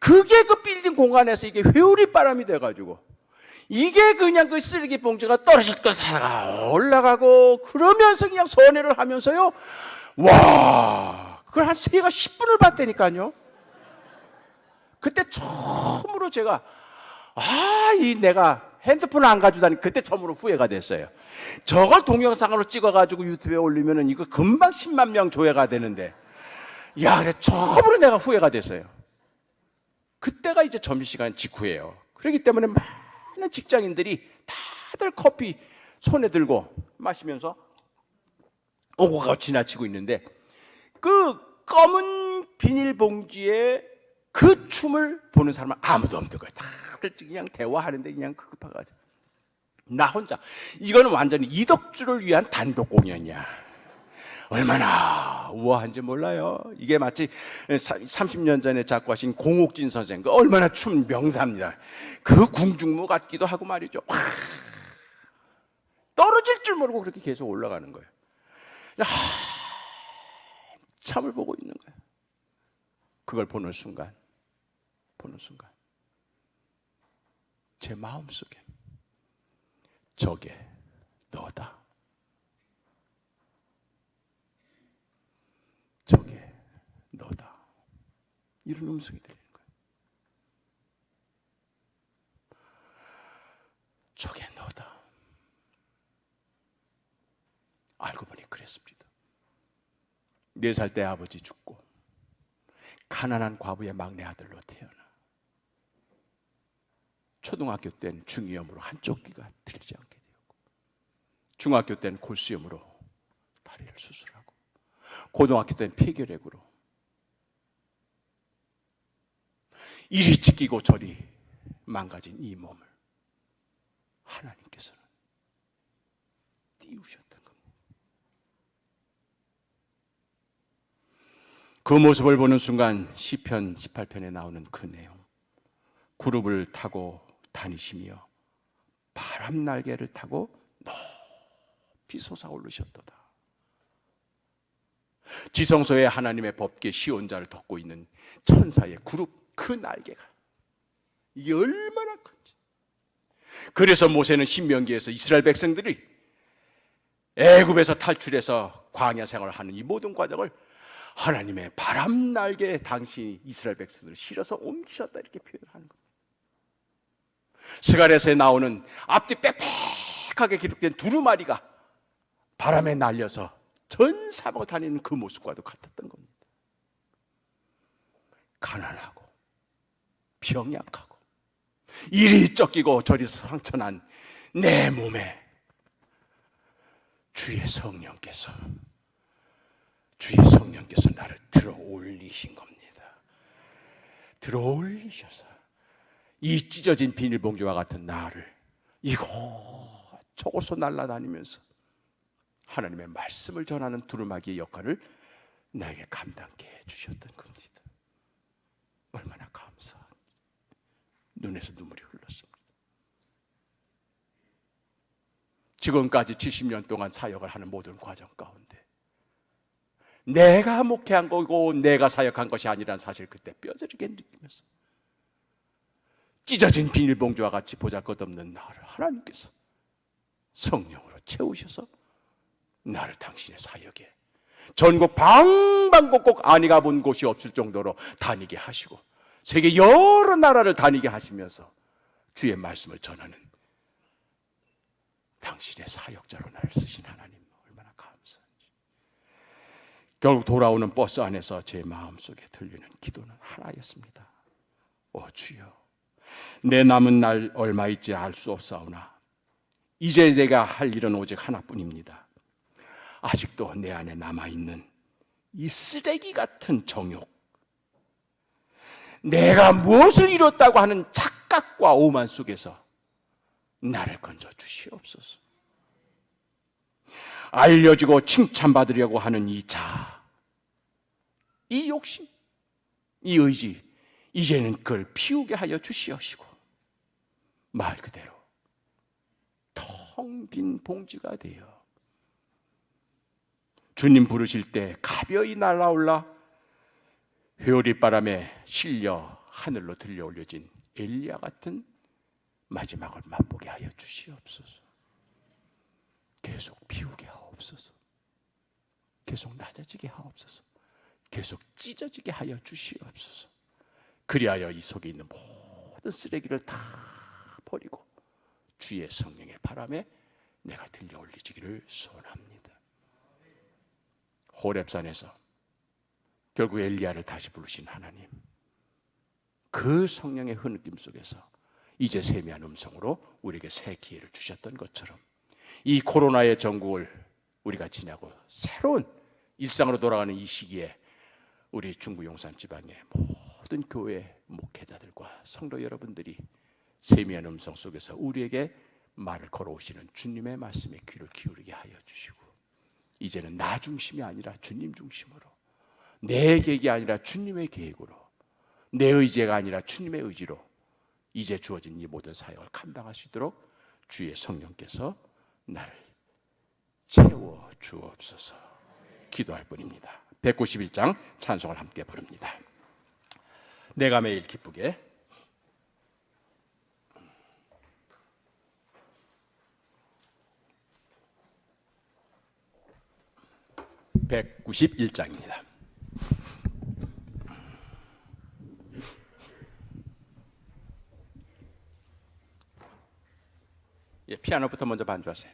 그게 그 빌딩 공간에서 이게 회오리 바람이 돼가지고 이게 그냥 그 쓰레기 봉지가 떨어질 것 하다가 올라가고 그러면서 그냥 선회를 하면서요. 와, 그걸 한 새가 10분을 봤다니까요. 그때 처음으로 제가 내가 핸드폰을 안 가져다니 그때 처음으로 후회가 됐어요. 저걸 동영상으로 찍어가지고 유튜브에 올리면은 이거 금방 10만 명 조회가 되는데, 그래 처음으로 내가 후회가 됐어요. 그때가 이제 점심시간 직후예요. 그렇기 때문에 많은 직장인들이 다들 커피 손에 들고 마시면서 오고 가고 지나치고 있는데 그 검은 비닐봉지에 그 춤을 보는 사람은 아무도 없는 거예요. 다들 그냥 대화하는데 그냥 급급해가지고 나 혼자. 이거는 완전히 이덕주를 위한 단독 공연이야. 얼마나 우아한지 몰라요. 이게 마치 30년 전에 작곡하신 공옥진 선생 그 얼마나 춤 명사입니다. 그 궁중무 같기도 하고 말이죠. 떨어질 줄 모르고 그렇게 계속 올라가는 거예요. 참을 보고 있는 거예요. 그걸 보는 순간 제 마음속에 저게 너다, 저게 너다, 이런 음성이 들리는 거예요. 저게 너다. 알고 보니 그랬습니다. 4살 때 아버지 죽고 가난한 과부의 막내 아들로 태어나 초등학교 때는 중이염으로 한쪽 귀가 들리지 않게 되었고, 중학교 때는 골수염으로 다리를 수술하고, 고등학교 때는 폐결핵으로 이리 찢기고 저리 망가진 이 몸을 하나님께서는 띄우셨던 겁니다. 그 모습을 보는 순간 시편 18편에 나오는 그 내용, 구름을 타고 다니시며 바람 날개를 타고 높이 솟아오르셨도다. 지성소에 하나님의 법궤 시온자를 덮고 있는 천사의 그룹, 그 날개가 이게 얼마나 큰지. 그래서 모세는 신명기에서 이스라엘 백성들이 애굽에서 탈출해서 광야 생활을 하는 이 모든 과정을 하나님의 바람 날개에 당시 이스라엘 백성들을 실어서 옮기셨다, 이렇게 표현하는 겁니다. 스가랴서에 나오는 앞뒤 빽빽하게 기록된 두루마리가 바람에 날려서 전 사방을 다니는 그 모습과도 같았던 겁니다. 가난하고 병약하고 이리 쫓기고 저리 상처난 내 몸에 주의 성령께서 나를 들어 올리신 겁니다. 들어 올리셔서 이 찢어진 비닐봉지와 같은 나를 이곳저곳으로 날아다니면서 하나님의 말씀을 전하는 두루마기의 역할을 나에게 감당케 해주셨던 겁니다. 얼마나 감사한지 눈에서 눈물이 흘렀습니다. 지금까지 70년 동안 사역을 하는 모든 과정 가운데 내가 목회한 거고 내가 사역한 것이 아니라는 사실, 그때 뼈저리게 느끼면서 찢어진 비닐봉지와 같이 보잘것없는 나를 하나님께서 성령으로 채우셔서 나를 당신의 사역에 전국 방방곡곡 아니 가본 곳이 없을 정도로 다니게 하시고 세계 여러 나라를 다니게 하시면서 주의 말씀을 전하는 당신의 사역자로 나를 쓰신 하나님, 얼마나 감사한지. 결국 돌아오는 버스 안에서 제 마음속에 들리는 기도는 하나였습니다. 오 주여, 내 남은 날 얼마 있지 알 수 없사오나 이제 내가 할 일은 오직 하나뿐입니다. 아직도 내 안에 남아있는 이 쓰레기 같은 정욕, 내가 무엇을 이뤘다고 하는 착각과 오만 속에서 나를 건져 주시옵소서. 알려지고 칭찬받으려고 하는 이 자아, 이 욕심, 이 의지, 이제는 그걸 피우게 하여 주시옵시고 말 그대로 텅 빈 봉지가 되어 주님 부르실 때 가벼이 날아올라 회오리바람에 실려 하늘로 들려 올려진 엘리야 같은 마지막을 맛보게 하여 주시옵소서. 계속 비우게 하옵소서. 계속 낮아지게 하옵소서. 계속 찢어지게 하여 주시옵소서. 그리하여 이 속에 있는 모든 쓰레기를 다 버리고 주의 성령의 바람에 내가 들려 올리지기를 소원합니다. 호렙산에서 결국 엘리야를 다시 부르신 하나님, 그 성령의 흐느낌 속에서 이제 세미한 음성으로 우리에게 새 기회를 주셨던 것처럼 이 코로나의 전국을 우리가 지나고 새로운 일상으로 돌아가는 이 시기에 우리 중구 용산 지방의 모든 교회 목회자들과 성도 여러분들이 세미한 음성 속에서 우리에게 말을 걸어오시는 주님의 말씀에 귀를 기울이게 하여 주시고, 이제는 나 중심이 아니라 주님 중심으로, 내 계획이 아니라 주님의 계획으로, 내 의지가 아니라 주님의 의지로 이제 주어진 이 모든 사역을 감당할 수 있도록 주의 성령께서 나를 채워 주옵소서. 기도할 뿐입니다. 191장 찬송을 함께 부릅니다. 내가 매일 기쁘게. (191장입니다) 예, 피아노부터 먼저 반주하세요.